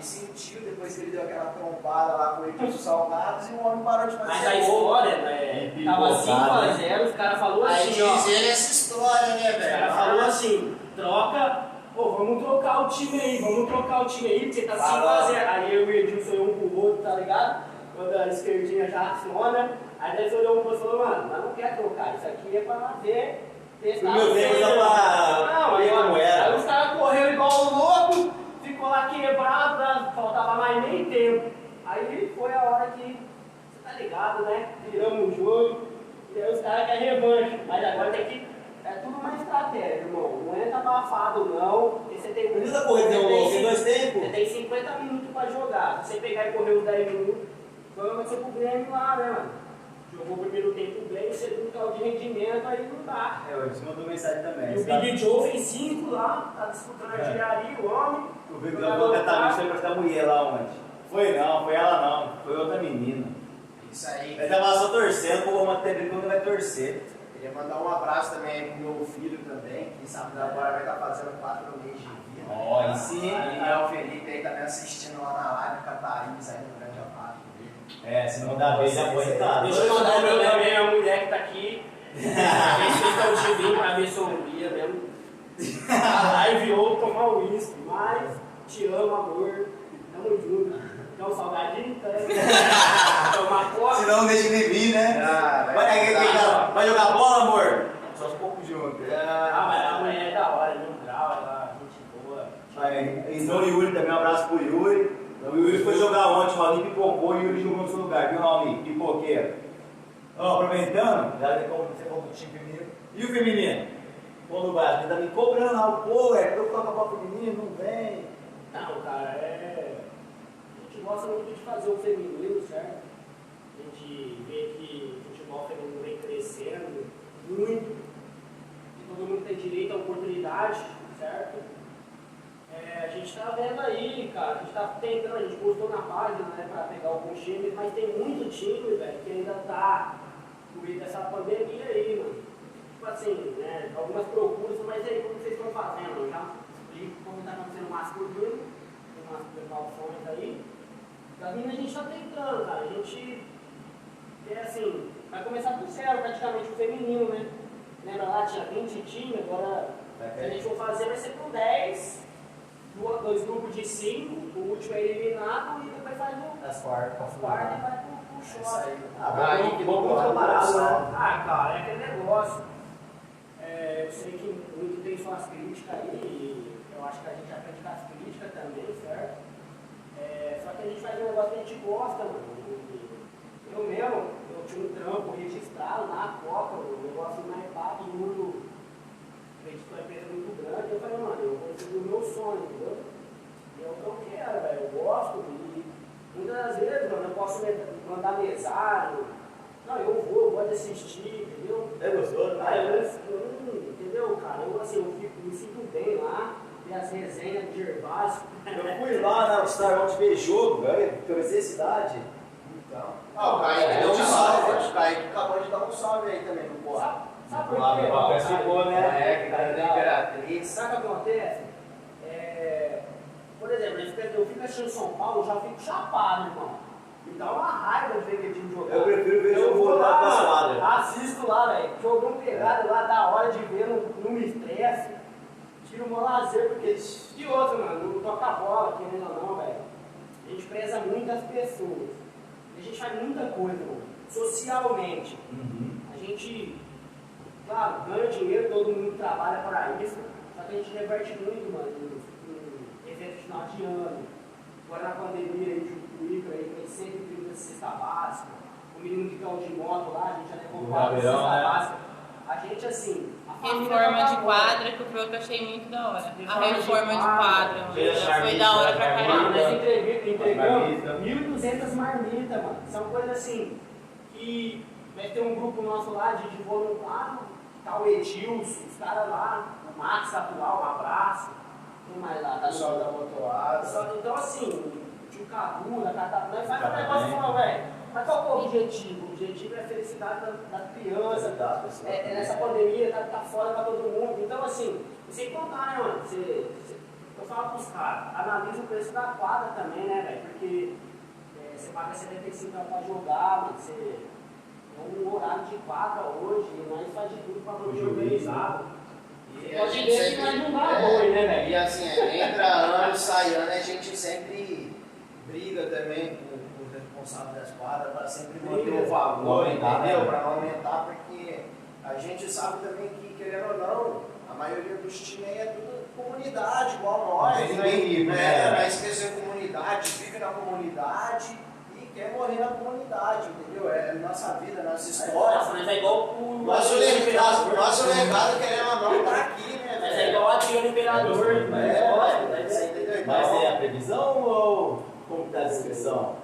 depois que ele deu aquela trombada lá com o Edilson Salgados e o homem parou de fazer Mas a gol. história, né? Tava 5x0, os caras falaram Aí assim, ó. diz ele essa história, né, O velho? cara falou assim, troca, vamos trocar o time aí, porque tá 5x0. Aí eu e o Edilson olhou um pro outro, tá ligado? Quando a esquerdinha já aciona, aí nós olhamos um pro outro e falou, mano, nós não quer trocar, isso aqui é pra ver. O meu tempo só pra ver como era. Aí os caras correram igual um louco, ficou lá quebrado, faltava mais nem tempo. Aí foi a hora que, você tá ligado, né? Viramos o jogo, e aí os caras querem revanche. Mas agora tem que. É tudo uma estratégia, irmão. Não entra abafado, não. Porque você tem. Não precisa correr, tem dois tempos. Você tem 50 minutos pra jogar. Se você pegar e correr os 10 minutos, foi o que aconteceu com o Grêmio lá, né, mano? Jogou o primeiro tempo bem, o segundo caiu de rendimento, aí não dá. O Edson mandou mensagem também. E o Big Joe fez 5 lá, tá disputando a artilharia, o homem. O Big Joe falou que tá foi pra mulher lá ontem. Foi ela não, foi outra menina. Isso aí. Ele tava só torcendo, o manter quando vai torcer. Queria mandar um abraço também pro meu filho também, que sabe agora vai estar fazendo 4 meses de vida. Ó, aí sim. Aí o Felipe aí também assistindo lá na live com a Thaís aí no grande abraço dele. Se não dá vez, já foi, tá? Deixa eu mandar o meu também, a mulher que tá aqui. Pra ver se vocês estão de vinho, pra ver se eu ouvia mesmo. A live ou tomar um uísque, mas te amo, amor. Tamo junto. Quer um salgadinho? Tomar coca? Senão não deixa ele vir, né? Vai jogar bola, amor? Só um pouco junto. Mas amanhã é da hora, no grau, ela, gente boa. Entrou o Yuri também, um abraço pro Yuri. O Yuri foi jogar ontem, o Raul pipocou e o Yuri jogou no seu lugar, viu, Raul? Pipoqueiro. Aproveitando, já você falou do time feminino. E o feminino? Quando o Vasco tá me cobrando, Raul, pô, eu coloco a bola feminino, não vem. Não, cara, a gente gosta muito de fazer o feminino, certo? A gente vê que o futebol feminino vem crescendo muito, que todo mundo tem direito à oportunidade, certo? A gente está vendo aí, cara, a gente está tentando, a gente postou na página, né, para pegar alguns times, mas tem muito time, velho, que ainda está no meio dessa pandemia aí, mano. Tipo assim, né, algumas procuras, mas aí, como vocês estão fazendo? Eu já explico como está acontecendo o masculino, tem umas precauções aí. Das meninas a gente está tentando, cara, a gente, assim, vai começar do zero praticamente o feminino, né? Lembra lá, tinha 20 times, agora, se a gente for fazer, vai ser com 10. Dois grupos de 5, o último é eliminado e depois faz As quartas e vai pro shot. Aí que bom preparado, né? Cara, é aquele negócio. Eu sei que muito tem suas críticas aí, e eu acho que a gente aprende com as críticas também, certo? Só que a gente faz um negócio que a gente gosta, mano. Eu mesmo, eu tinha um trampo registrado na Copa, um negócio mais papo, muito. Acreditou uma empresa muito grande, eu falei, mano, eu consegui o meu sonho, entendeu? E eu não quero, velho, eu gosto e muitas das vezes, mano, eu posso mandar mesário, não, eu gosto de assistir, entendeu? É gostoso? Entendeu, cara? Eu me sinto bem lá, ver as resenhas de Gervásio. Eu fui lá na Star Wars ver jogo, velho, conheci a cidade. Então. O Kaique deu um salve, o Kaique acabou de dar um salve aí também no Boa. Sabe por Lá quê? no papel ficou, né? Que cara da Imperatriz. Sabe o que acontece? Por exemplo, eu fico assistindo São Paulo, eu já fico chapado, irmão. Me dá uma raiva de ver aquele time jogar. Eu prefiro ver jogo vou voltado pra lá, quadra. assisto lá, velho. Jogão pegado lá, da hora de ver, não me estresse. Tiro o meu lazer, porque. E outro, mano, não toca a bola, querendo ou não, velho. A gente preza muito as pessoas. A gente faz muita coisa, mano. Socialmente. A gente. Claro, ganha dinheiro, todo mundo trabalha para isso, só que a gente reverte muito, mano, em evento de final de ano. Agora na pandemia, aí, de Twitter, aí, tem 130 cesta básica. O menino que caiu de moto lá, a gente já levou 4 cesta básica. A gente, assim, a família Reforma de quadra, que foi o que eu achei muito da hora. A reforma de quadra, foi da hora pra caramba. Nós entregamos 1.200 marmitas, mano. São coisas assim, que vai ter um grupo nosso lá de voluntário. Tá o Edilson, os caras lá, o Max atual, um abraço. Quem mais lá? Tá Pessoal da Motoada. Então assim, o tio Cadu, da Catapulta, nós faz um negócio e fala, velho, mas qual que é o objetivo? O objetivo é a felicidade da criança. Nessa pandemia tá foda pra todo mundo. Então assim, sem contar, né, mano? Eu falo pros caras, analisa o preço da quadra também, né, velho? Porque você paga 75 pra jogar, mano, você. Um horário de quadra hoje, nós faz de tudo para manter organizado. E pode ver que nós não dá boi, né, velho? E assim, entra ano, sai ano, a gente sempre briga também com os responsáveis das quadras para sempre manter o valor, entendeu? Para não aumentar, porque a gente sabe também que, querendo ou não, a maioria dos times aí é tudo comunidade, igual nós, né? Mas esquecer comunidade, vive na comunidade. Quer morrer na comunidade, entendeu? É nossa vida, nossa história. Nossa, mas é igual o nosso legado, querendo ou não, tá aqui, né? Mas é igual a tia do Imperador. Mas é a previsão ou como está a descrição?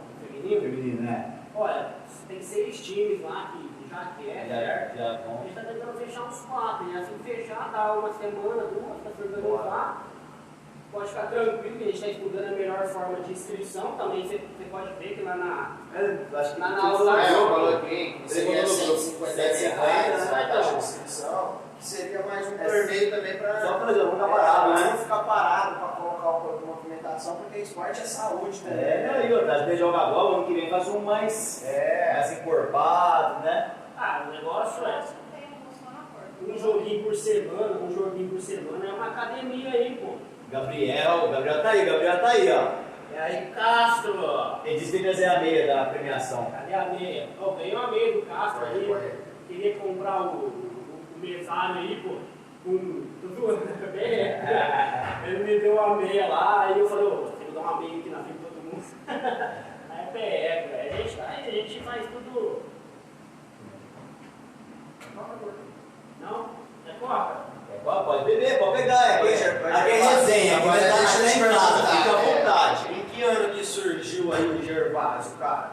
Feminino, né? Olha, tem 6 times lá que já quer, certo? Já A gente está tentando fechar uns 4, e assim fechar, dá uma semana, 2, para se organizar. Pode ficar tranquilo que a gente está estudando a melhor forma de inscrição. Também você pode ver que lá na aula. Eu coloquei que seria R$150 a taxa de inscrição, que seria mais um torneio também para. Só para jogar parado, né? Não ficar parado para alimentação, porque esporte é saúde, né? É, e outra, às vezes joga bola, ano que vem faz um mais encorpado, né? Ah, o negócio é um joguinho por semana é uma academia aí, pô. Gabriel tá aí, ó. E aí, Castro, Ele disse que ia trazer a meia da premiação. cadê a meia? Ó, ganhei uma meia do Castro aí. Queria comprar o mesário aí, pô. Tudo bem. Ele me deu uma meia lá, aí eu falei, ô, tem que dar uma meia aqui na frente de todo mundo. Aí pega, a gente faz tudo. Não? É coca? Pode beber, pode pegar. Aqui é resenha, aqui vai estar em casa, fica à vontade. Em que ano que surgiu aí o Gervásio, cara?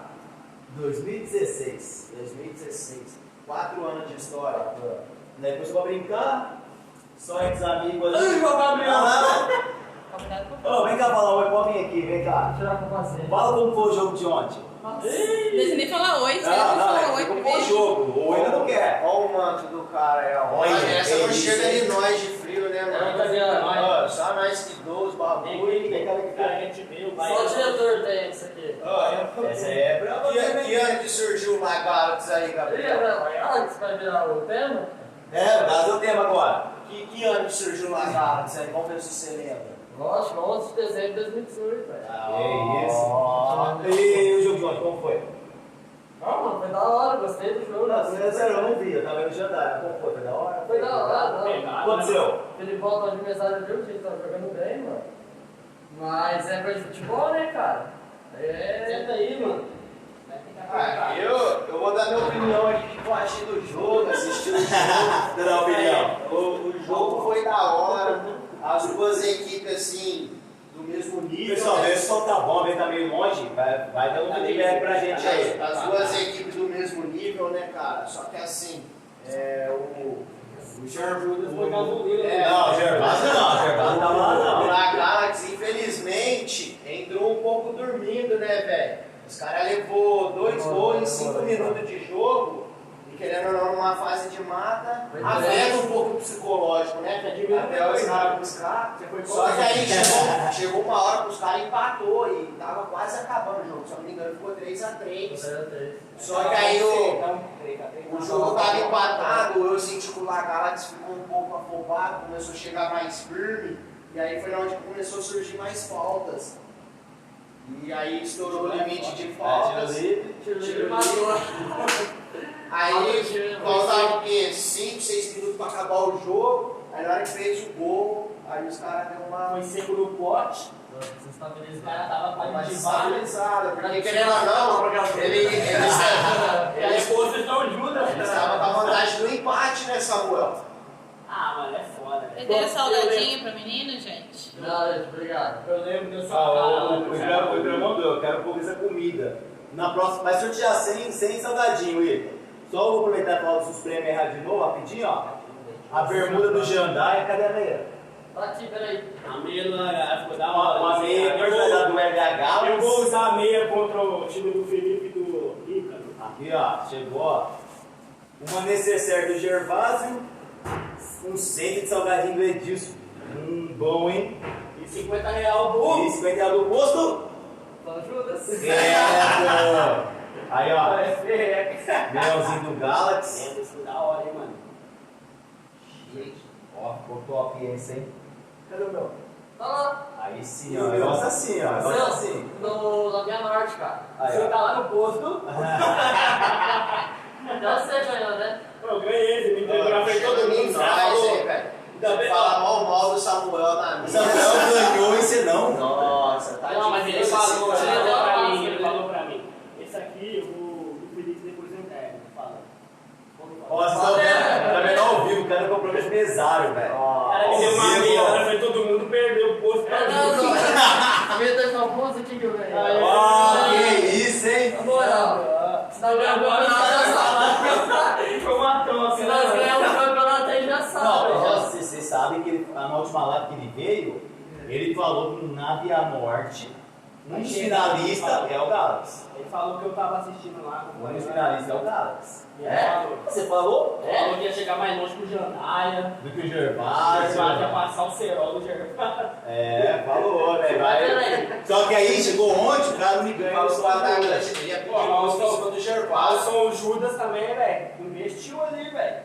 2016. 2016. 4 anos de história. Depois pra brincar, só entre os amigos ali. Ai, meu Gabriel! Ô, vem cá falar oi pra mim aqui, vem cá. Tirar com você. Fala como foi o jogo de ontem. Deixa nem falar oi, você não falar oi como foi o primeiro. jogo. O oi eu não quer. Olha o manto do cara aí, ó. Olha, Essa não isso chega aí. de nós de frio, né, mano? Só nós que dou os bagulho. Só o diretor tem isso aqui. Essa é pra você. Que ano que surgiu o Lagartos aí, Gabriel? Alex vai virar o tema? Dá o tema agora. Que ano que surgiu o Lagartos aí? Vamos ver se você lembra. Lógico, 11 de dezembro de 2018, velho. Que isso. E o jogo de ontem, como foi? Não, mano, foi da hora, gostei do jogo. Não, eu não vi, eu tava no jantar. Como foi? Foi da hora? Foi da hora, não. O que aconteceu? Ele volta de mensagem, viu que ele tá jogando bem, mano. Mas é coisa de futebol, né, cara? Senta aí, mano. Eu vou dar minha opinião aqui que eu achei do jogo, assisti o jogo. Dá a opinião. O jogo foi da hora. As duas equipes, assim, do mesmo nível. Pessoal, vê se o som tá bom, vê tá meio longe, vai dando um feedback pra gente aí. As duas equipes do mesmo nível, né, cara? Só que assim, o Gervásio foi gasolina. Não, o Gervásio não tava lá O não. Galaxy, infelizmente, entrou um pouco dormindo, né, velho? Os caras levou 2 gols em 5 minutos de jogo. E querendo ou não, numa fase de mata, afeta um pouco o psicológico, né? Até os caras buscar. Só que aí chegou uma hora que os caras empatou e tava quase acabando o jogo. Se eu não me engano, ficou 3-3. Só que aí o jogo tava empatado, eu senti que o Galaxy ficou um pouco afobado, começou a chegar mais firme. E aí foi onde começou a surgir mais faltas. E aí estourou o limite de faltas. Tiro livre. Aí faltava o quê? 5, 6 minutos pra acabar o jogo. Aí na hora que fez o gol, aí os caras deu uma. Foi seco no pote. Os caras tava mais qualificado. estabilizada, porque querendo ou não, eles E a esposa estão juntas. estavam com a vantagem do empate, né, Samuel? Ah, mano, é foda. Você deu salgadinho pra menino, gente? Não, gente, obrigado. Eu lembro que eu O só Igor mandou, eu quero pôr essa comida. Na próxima, vai sortear 100 salgadinho, Igor. Só vou aproveitar e falar dos prêmios errar de novo, rapidinho, ó. A bermuda do Jandaia, cadê a meia? Tá aqui, peraí. A meia do RH ficou da hora. Uma meia personalizada do LH. Eu vou usar a meia contra o time do Felipe e do Ícaro. Aqui, ó, chegou, ó. Uma necessaire do Gervásio. Um centro de salgadinho do Edilson. Bom, hein? E R$50 do E 50 reais do posto. Só Judas. Certo! Aí, ó. Melzinho do Galaxy. Isso da hora, hein, mano. Gente, ó, ficou top esse, hein? Cadê o meu? Tá lá. Aí sim, ó. Negócio assim, ó. Negócio assim. Na minha norte, cara. Aí, Você ó. tá lá no posto. Já você ganhou, né? Eu ganhei, você me entregou na frente de todo mundo. Você falou. Ainda bem, Fala mal do Samuel na O minha. Samuel ganhou e você não. Nossa, tá Não, mas ele difícil esse falou, cara. ele falou pra falou, mim, ele falou pra mim. Esse aqui, o Felipe depois eu entrego. Fala. Ó, vocês estão vendo? Tá vendo ao vivo, o cara comprou esse mesário, velho. O cara me deu uma Ao meia, vivo, ó. na frente de todo mundo, perdeu o posto. A minha teve uma bolsa aqui que eu ganhei. Ó, que isso, hein? Na moral. Se nós ganhamos o Agora campeonato, já sabe. Foi uma troca. Se nós ganhamos o campeonato, aí já Não, sabe. vocês sabem que na última live que ele veio, ele falou que na Via Norte Um dos finalistas é o Galaxy. Ele falou que eu tava assistindo lá. Um dos finalistas é o Galaxy. Falou. Você falou? Falou que ia chegar mais longe que o Jandaia. Do que o O Gervásio Gervásio. ia passar o cerol do Gervásio. Falou, né? Vai. Só que aí chegou onde? O cara não me ganha. Os quadros Judas. brasileiros pediu do Gervásio. O Judas também, velho. Investiu ali, velho.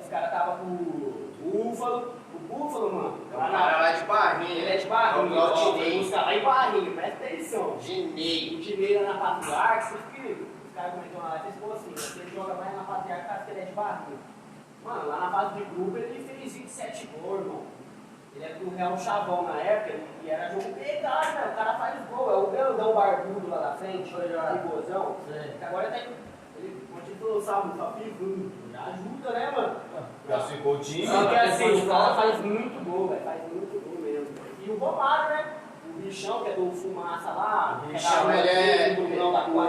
Os caras estavam com o Búfalo. O Búfalo, mano. É um cara lá de Barrinha. Ele é de Barrinho. É o Dinei. Os caras lá em Barrinho, presta atenção. Dinei. O Dinei lá na Patriarca, que os caras comentaram lá, eles falaram assim, se ele joga mais na Patriarca, acho que ele é de Barrinho. Mano, lá na fase de grupo ele fez 27 gols, irmão. Ele era do Real Chavão na época e era jogo pegado, velho. O cara faz gol, é o grandão barbudo lá na frente, rigosão. Que agora tá ele continua o salvo, só ajuda, né, mano? Classificou o time. Só que assim, o cara faz muito gol, velho, faz muito gol mesmo. E o Romário, né? O Bichão, que é do Fumaça lá. O Bichão, ele é. O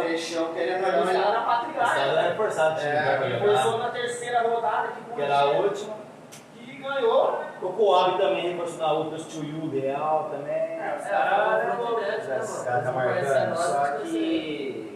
Bichão, que ele é Os caras melhor. na Patriarca. Esse cara é reforçado o time. Reforçou na terceira rodada, Que era a última. que ganhou. O Coab também reforçou na outra, o Tio Real também. Os caras Os caras tá marcando. Só que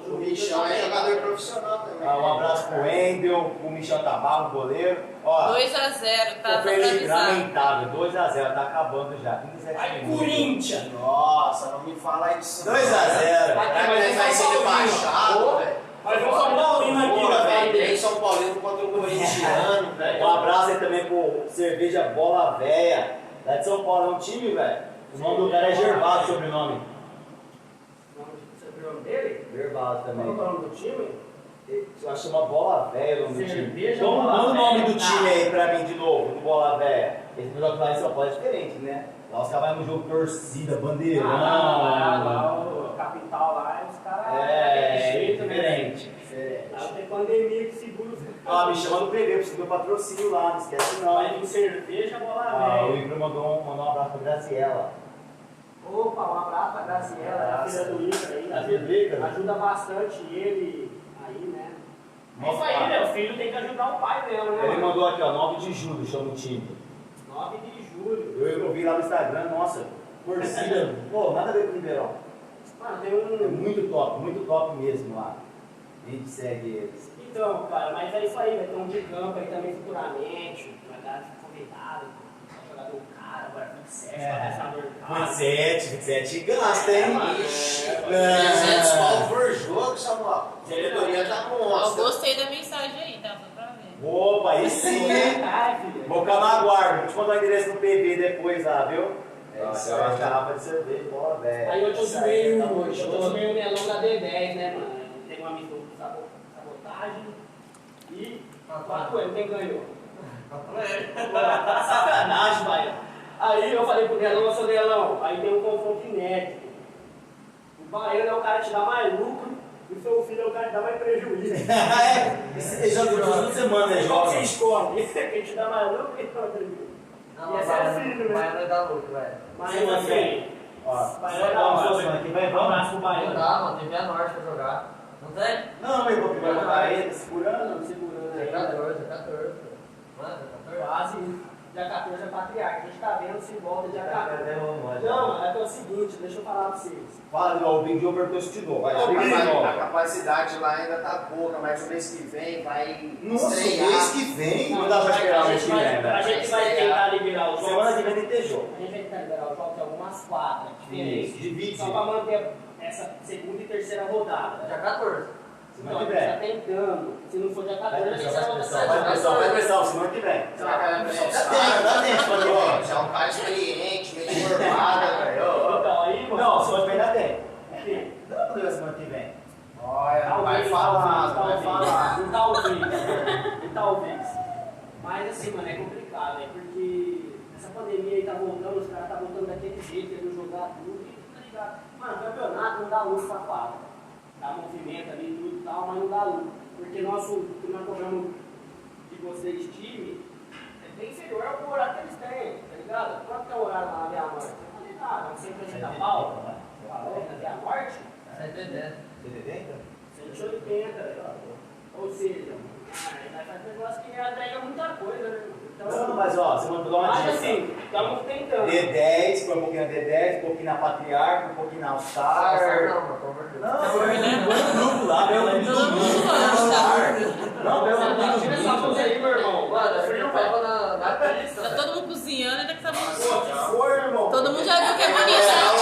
o Bichão é jogador profissional também. Um abraço pro Wendel, pro Michel Tabarro, goleiro. Ó, 2x0, tá? Só pra foi avisar. lamentável, 2x0, tá acabando já. 17 Aí, minutos. Corinthians. Nossa, não me fala isso. 2x0. Será que ele vai ser rebaixado, velho? Mas o São Paulino aqui, Porra, velho. velho. 3 São Paulino contra o corintiano, velho. Um abraço aí também pro Cerveja Bola Véia, lá de São Paulo. É um time, velho. O nome do cara é Gervásio, sobrenome. Você viu o nome dele? Gervásio Qual é o também. nome do time? Eu acho que chama Bola Véia o nome do time. Cerveja Então, Bola manda o nome Véia, do tá. time aí pra mim de novo, do Bola Véia. Esse jogo lá em São Paulo é diferente, né? Lá os caras vão no jogo torcida, bandeirão. Lá, o capital lá, os caras. É, jeito, né? diferente. Lá tem pandemia que segura os Ó, me chama no PV pra você ver o patrocínio lá, não esquece não. Vai vir cerveja, bola Ah, o velha. Igor mandou um abraço pra Graciela. Opa, um abraço pra Graciela, a filha do Igor aí. A filha do Igor? Ajuda bastante ele aí, né? É Nossa, isso aí, cara. né? O filho tem que ajudar o pai mesmo, né? Ele mano? mandou aqui, ó, 9 de julho, chama o time. 9 de julho. Eu vi lá no Instagram, nossa, torcida, pô, nada a ver com o Ribeirão. Mano, tem É um. muito top mesmo lá. A gente segue eles. Então, cara, mas é isso aí, vai ter um de campo aí também futuramente. Vai dar convidado, jogador cara, agora 27, patrocinador cara. 27 gasta, hein? Ixi, É. 300 pau por jogo, Samuel. A diretoria tá Eu monstra. gostei da mensagem aí, tá? Só pra ver. Opa, aí sim, hein? Ai, filho. Vou ficar no aguardo, vou te mandar o endereço no PV depois lá, viu? É isso Ó, aí. garrafa de cerveja, bola velha. Aí eu Isso zoei aí, tá o muito show. melão da D10, né, mano? Tem um amigo do sabotagem e 4 anos, quem ganhou? Sacanagem, pai. Aí eu falei pro Nelão, seu Nelão, aí tem um confronto inédito. O baiano é o cara que te dá mais lucro e o seu filho é o cara que dá mais prejuízo. Esse jogo toda semana, né, Qual que você joga? escolhe? Quem te dá mais lucro e quem dá mais prejuízo? Não, Esse é o filho, né? Mas não dá lucro, velho. Mas Semana que assim, vem. Ó, Baiano é da hora. semana que vem, Um vamos? abraço pro Não baiano. dá, mano. Tem Via Norte pra jogar. Não tem? Não, mas vou mandar ele, tá segurando. Segurando Dia aí. 14, dia 14. Mano, dia 14. Quase dia 14 é patriarca. A gente tá vendo se volta dia 14. Não, Não, é que é o seguinte, deixa eu falar pra vocês. fala, ó, o Big Joe perguntou se te dou. Vai, A explica de novo. capacidade lá ainda tá pouca, mas o mês que vem vai Nossa, estrear. mês que vem, não dá pra esperar o mês que vem, A velho. gente vai tentar liberar os Semana jogos. que vem tem que ter jogo. A gente vai tentar liberar os jogos de algumas quadras diferentes. Isso, divide. Só pra manter essa segunda e terceira rodada. Dia 14. Semana Então, que a gente tá vem. tentando. Se não for dia 14, Vai a gente vai pressão, voltar vai pressão, semana que vem. Será que a pessoa Dá tempo, Matheus. já é um cara experiente, meio formado, velho. Então, aí, mano. Não, semana que vem dá tempo. Enfim, Dá pra fazer semana que vem. Olha, não vai falar, não vai falar. Talvez. Mas assim, mano, é complicado, né? Porque essa pandemia aí tá voltando, os caras tá voltando daquele jeito, querendo jogar tudo, e tá ligado? Mano, campeonato não dá lucro pra quadra. Dá movimento ali, tudo e tal, mas não dá lucro. Porque o que nós cobramos de vocês, time, é bem inferior ao horário que eles têm, tá ligado? Quanto que é o horário lá na Via Morte? Você tá ligado? 180 pau? Falou na Via Morte? 180. 180? 180, ou seja, nós fazemos um negócio que agrega muita coisa, né? Então, Não, mas ó, semana que vem mas assim, Estamos tentando. D10, põe um pouquinho na D10, um pouquinho na Patriarca, um pouquinho na All-Star. Não, mano, pelo amor de Deus. Não, põe no grupo lá, meu amigo. Todo mundo gosta. Não, meu amigo. Tira essa coisa aí, meu irmão. Mano, eu tava na pista. Tá todo mundo cozinhando e daqui a Pô, pouco. que for, irmão. Todo mundo já viu que é bonito, Ela né?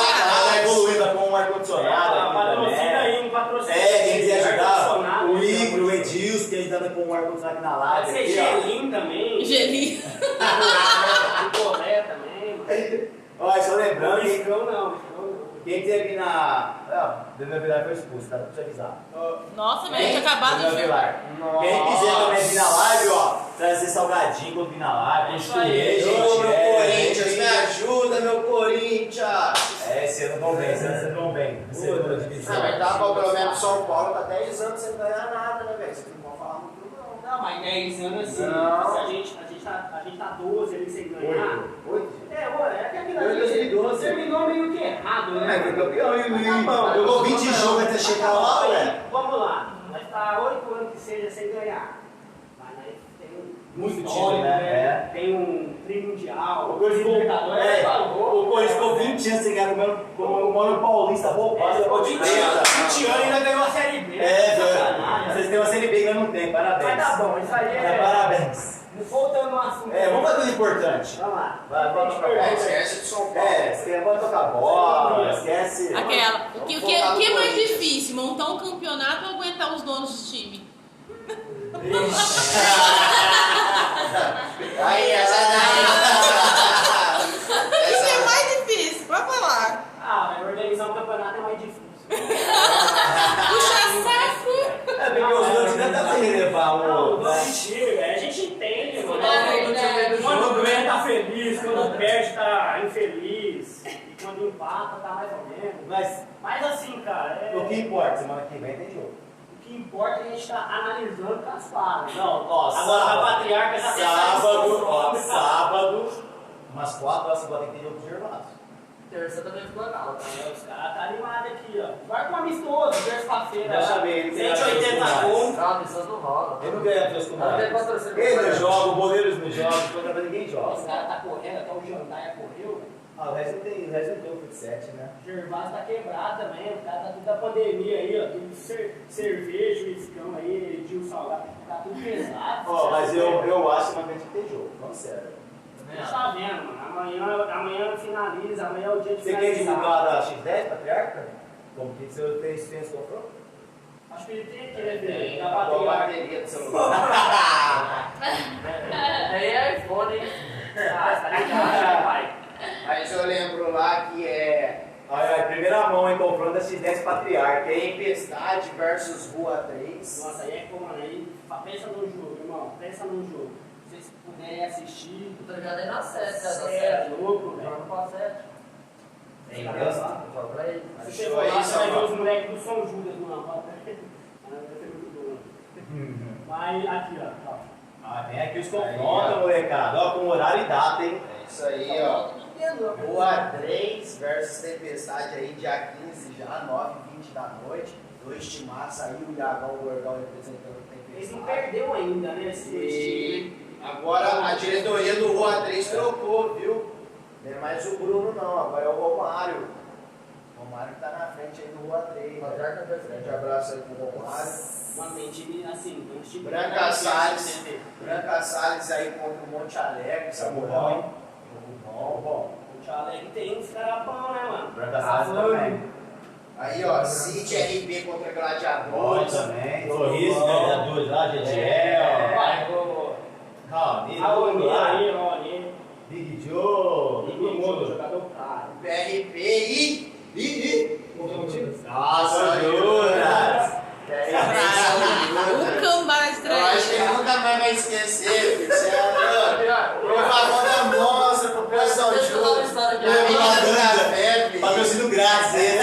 tá evoluindo com um ar-condicionado. Patrocina aí, um patrocínio. Quem quiser ajudar, Ar-condicionado, o Igor, o Edilson, que ajudando com um ar-condicionado aqui na Pode live. ser Aqui, ó. gelinho também. Gelinho. Picolé também. Olha, só lembrando que Mexicão não. quem quiser vir na. Daniel Vilar foi expulso, tá? Pra te avisar. Nossa, mas a gente acabado Daniel de. Vilar. Quem quiser também vir na live, ó, trazer salgadinho quando vir na live, construir, gente. Ô, meu Corinthians, me ajuda, meu Corinthians! Esse ano vão bem, esse ano vocês vão bem. Segunda divisão. Ah, mas tá bom, pelo menos São Paulo tá 10 anos sem ganhar nada, né, velho? Você não pode falar muito, não. Não, mas 10 anos assim. Não. Se a gente tá 12 ali sem ganhar. 8? É que aquilo Foi em 2012. terminou meio que errado, né? Foi campeão, e o Tá bom. jogou 20 jogos até chegar lá, velho. Vamos lá. Nós tá 8 anos que seja sem ganhar. Mas nós tem um Muito histórico, time, né? Tem um tri mundial. O Corinthians ficou 20 anos sem ganhar o Mano Paulista, roubado, Ficou de 20 anos e ainda ganhou a Série B. É, vocês têm uma Série B que eu não tenho, parabéns. Mas tá bom, isso aí é. Parabéns. Voltando no assunto. Vamos fazer o importante. Vamos lá. Vamos tocar bola. Esquece de São Paulo. Vamos tocar bola, esquece. Aquela. O que é mais difícil? Montar um campeonato ou aguentar os donos do time? Aí, essa O que é mais difícil? Pode falar. Mas organizar um campeonato é mais difícil. Puxa saco. É porque os donos ainda dá pra relevar Não, um. não mentira, a gente entende, mano. É, Quando ganha tá feliz, quando perde tá infeliz. E quando empata tá mais ou menos. Mas assim, cara, O que importa, semana que vem tem jogo. o que importa é a gente tá analisando com as falas. Não, ó, Agora a Patriarca já sábado, umas 4 horas tem que ter jogo de Gervásio. Terça também ficou legal. Os caras tá animados aqui, ó. Vai com amistoso, terça-feira. Já chamei ele, 180 tem conto. Não, missões não rola. Ele não ganha Deus com Não tem nada. patrocínio. Ele não joga, o Boleiros não joga, o programa ninguém Os joga. caras tá correndo, até o Jandaia correu, velho. O resto não tem o fut 7, né? O Gervásio tá quebrado também, o cara tá tudo da pandemia aí, ó. Tudo cerveja, escão aí, Edil Salgado, tá tudo pesado. Ó, mas eu acho que tem que ter jogo, vamos sério. A gente tá vendo, mano. Amanhã finaliza, amanhã é o dia de Você quer finalizar. divulgar da X10, Patriarca? Como que você tem esse confronto? Acho que ele tem aqui, né, velho? Da Boa Patriarca. bateria do celular. Aí é iPhone, hein? Tá ligado, pai. Mas eu lembro lá que é Olha, primeira mão em confronto da X10 Patriarca, hein? Tempestade versus Rua 3. Nossa, aí é como, mano, aí pensa num jogo, irmão. Pensa num jogo. Se vocês puderem assistir, Eu tô ligado aí na 7, você é louco, velho. Joga pra 7. Tem Deus. Joga pra ele. Se você for lá, você vai ver os moleques do São Judas no mapa. Mas aqui, ó. Vem aqui os confrontos, molecada. Ó, com horário e data, hein? É isso aí, ó. Rua 3 versus Tempestade aí, dia 15 já, 9h20 da noite. 2 de março aí, o Iagão, o Gordão representando o Eles não Tempestade. perdeu ainda, né, esse time. E agora a diretoria do Rua 3 trocou, viu? Não é mais o Bruno não, agora é o Romário. O Romário que tá na frente aí do Rua 3. Patriarca versus Grande abraço aí pro Romário. Mano, tem time assim, tem uns time Branca Salles. Branca Salles aí contra o Monte Alegre, Samuel, hein? Jogo bom. O Tchau Alegre tem uns caras bons, né, mano? Branca Salles também. Aí, ó, City RB contra Bom Gladiadores. também. Sorriso, gladiadores lá, Gediel. Vai, vou. Raoni, Raoni lá. aí, Raoni. Big Joe, todo mundo. Jogador caro. PRP e... Nossa, Juras. O cambá Eu acho que ele nunca mais vai esquecer, filho. Você é louco. Propaganda monstra pro pessoal de Judas. Patrocínio grátis, hein?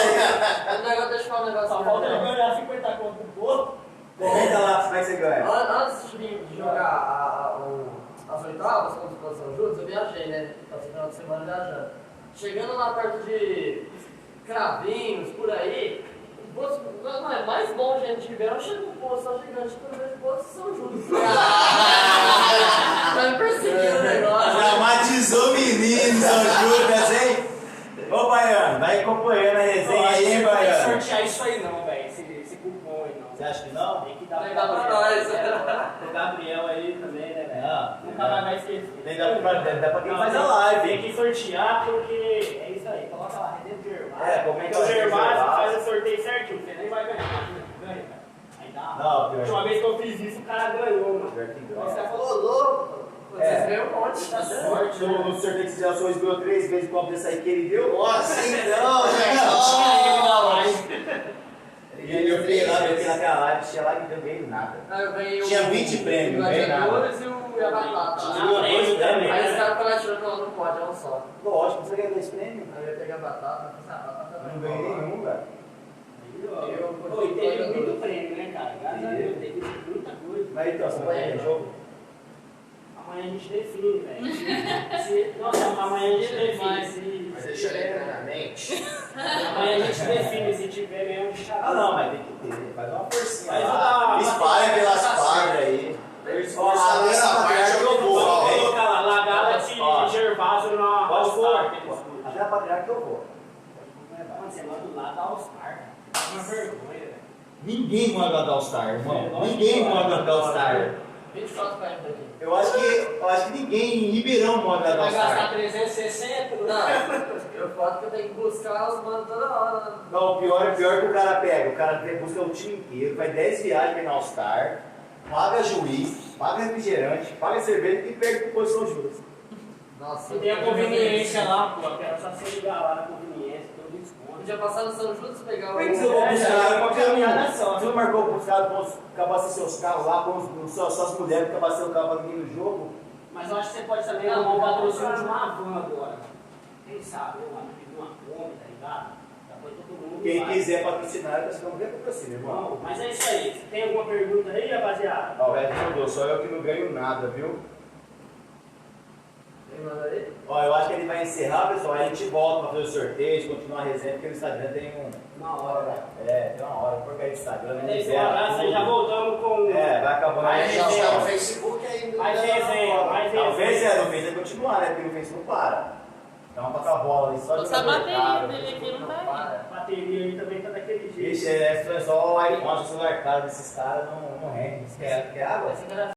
Deixa eu falar um negócio. Só falta ele ganhar 50 conto do povo. Comenta lá, como é que você ganha? Antes de jogar as oitavas contra o São Judas, eu viajei, né? Passei final de semana viajando. Chegando lá perto de Cravinhos, por aí, não é mais bom, gente, de verão, chega um poço só gigante, quando eu vejo o poço São Judas. Tá me perseguindo o negócio. Dramatizou o menino. Vai acompanhando a resenha aí, Não vai Baiano. sortear isso aí não, velho. Esse cupom aí não. Você acha que não? Tem que dar Legal pra nós. O Gabriel aí também, né, velho? Não. Nunca mais vai esquecer. Tem dá pra quem Não, faz a Tem live. que sortear porque é isso aí. Coloca lá, Resenha do Gervásio. Comenta Porque o lá, Gervásio Gervásio. faz o sorteio certinho. Você nem vai ganhar. Imagina que ganha, cara. Aí dá. Não, A pior. última vez que eu fiz isso, o cara ganhou, mano. Pior que ganha. Aí os caras falaram, louco. Vocês ganham um monte, tá Sorte, No sorteio que você já foi, ganhou 3 vezes o copo desse aí que ele deu. Nossa, então, Tinha ele na velho. live. E eu fui lá, eu fui naquela live, tinha lá que não ganhei nada. Aí eu ganhei Tinha 20 prêmios, o não ganhei nada. Gladiadores e a batata. Tinha prêmio também. Aí os caras falaram tirando, não pode, é um só. Lógico, você ganhou 2 prêmios. Aí eu ia pegar a batata, mas a batata Não ganhei nenhum, velho. Pô, e teve muito prêmio, né, cara? Graças a Deus, teve muita coisa. Mas então, você não vai ganhar jogo? Amanhã a gente define, velho. Nossa, amanhã a gente define. Mas deixa ele entrar na mente. Amanhã a gente define se tiver mesmo de chato. Ah, não, mas tem que ter. Faz uma forcinha Mas lá. eu Espalha pelas tá quadras aí. Ó, nessa parte eu vou. Vamos hein? colocar lá, Lagada Ó. de Gervásio na Pode All-Star. for. Até a patriarca que eu vou. Mano, você manda do lado da All-Star, cara. É uma vergonha, velho. Ninguém manda da All-Star, irmão. Ninguém manda da All-Star. 24 pra ele daqui. Eu acho que ninguém em Ribeirão manda da Vai gastar All-Star. 360? Não, eu falo que eu tenho que buscar os manos toda hora. Não, o pior é que o cara pega. O cara busca o time inteiro, faz 10 viagens pra ir na All-Star, paga juiz, paga refrigerante, paga cerveja e perde por posição justa. Nossa, E tem a conveniência lá, pô. Quero só você ligar lá na conveniência, tem um desconto. Podia passar no São Judas e pegar o. Por que você não vai É, buscar? já é uma Por que você caminhada só. Você não marcou para os caras acabassem seus carros lá, com suas mulheres que acabassem o carro para ninguém no jogo? Mas eu acho que você pode também arrumar um patrocínio de uma van agora. Quem sabe, uma Kombi, tá ligado? Já foi todo mundo. Quem vai. quiser patrocinar, nós ficamos bem patrocínio, irmão. Bom, mas é isso aí. Tem alguma pergunta aí, rapaziada? Ó, o resto mudou, só eu que não ganho nada, viu? Quem manda aí? Ó, eu acho que ele vai encerrar, pessoal, aí a gente volta para fazer o sorteio, continuar a resenha, porque no Instagram tem Uma hora, né? tem uma hora, porcaria de Instagram, Mas né? é isso, um abraço aí, já voltamos com. Vai acabando Aí, A aí. gente gente, tá no Facebook ainda. Mais resenha, mais Talvez resenha. no Face continuar, né? Porque no Face não para. Dá uma pra bola ali, só de Essa bateria dele aqui não vai. A bateria aí também tá daquele jeito. Ixi, é só o iPhone, o celular caro desses caras não rende. Quer água? Essa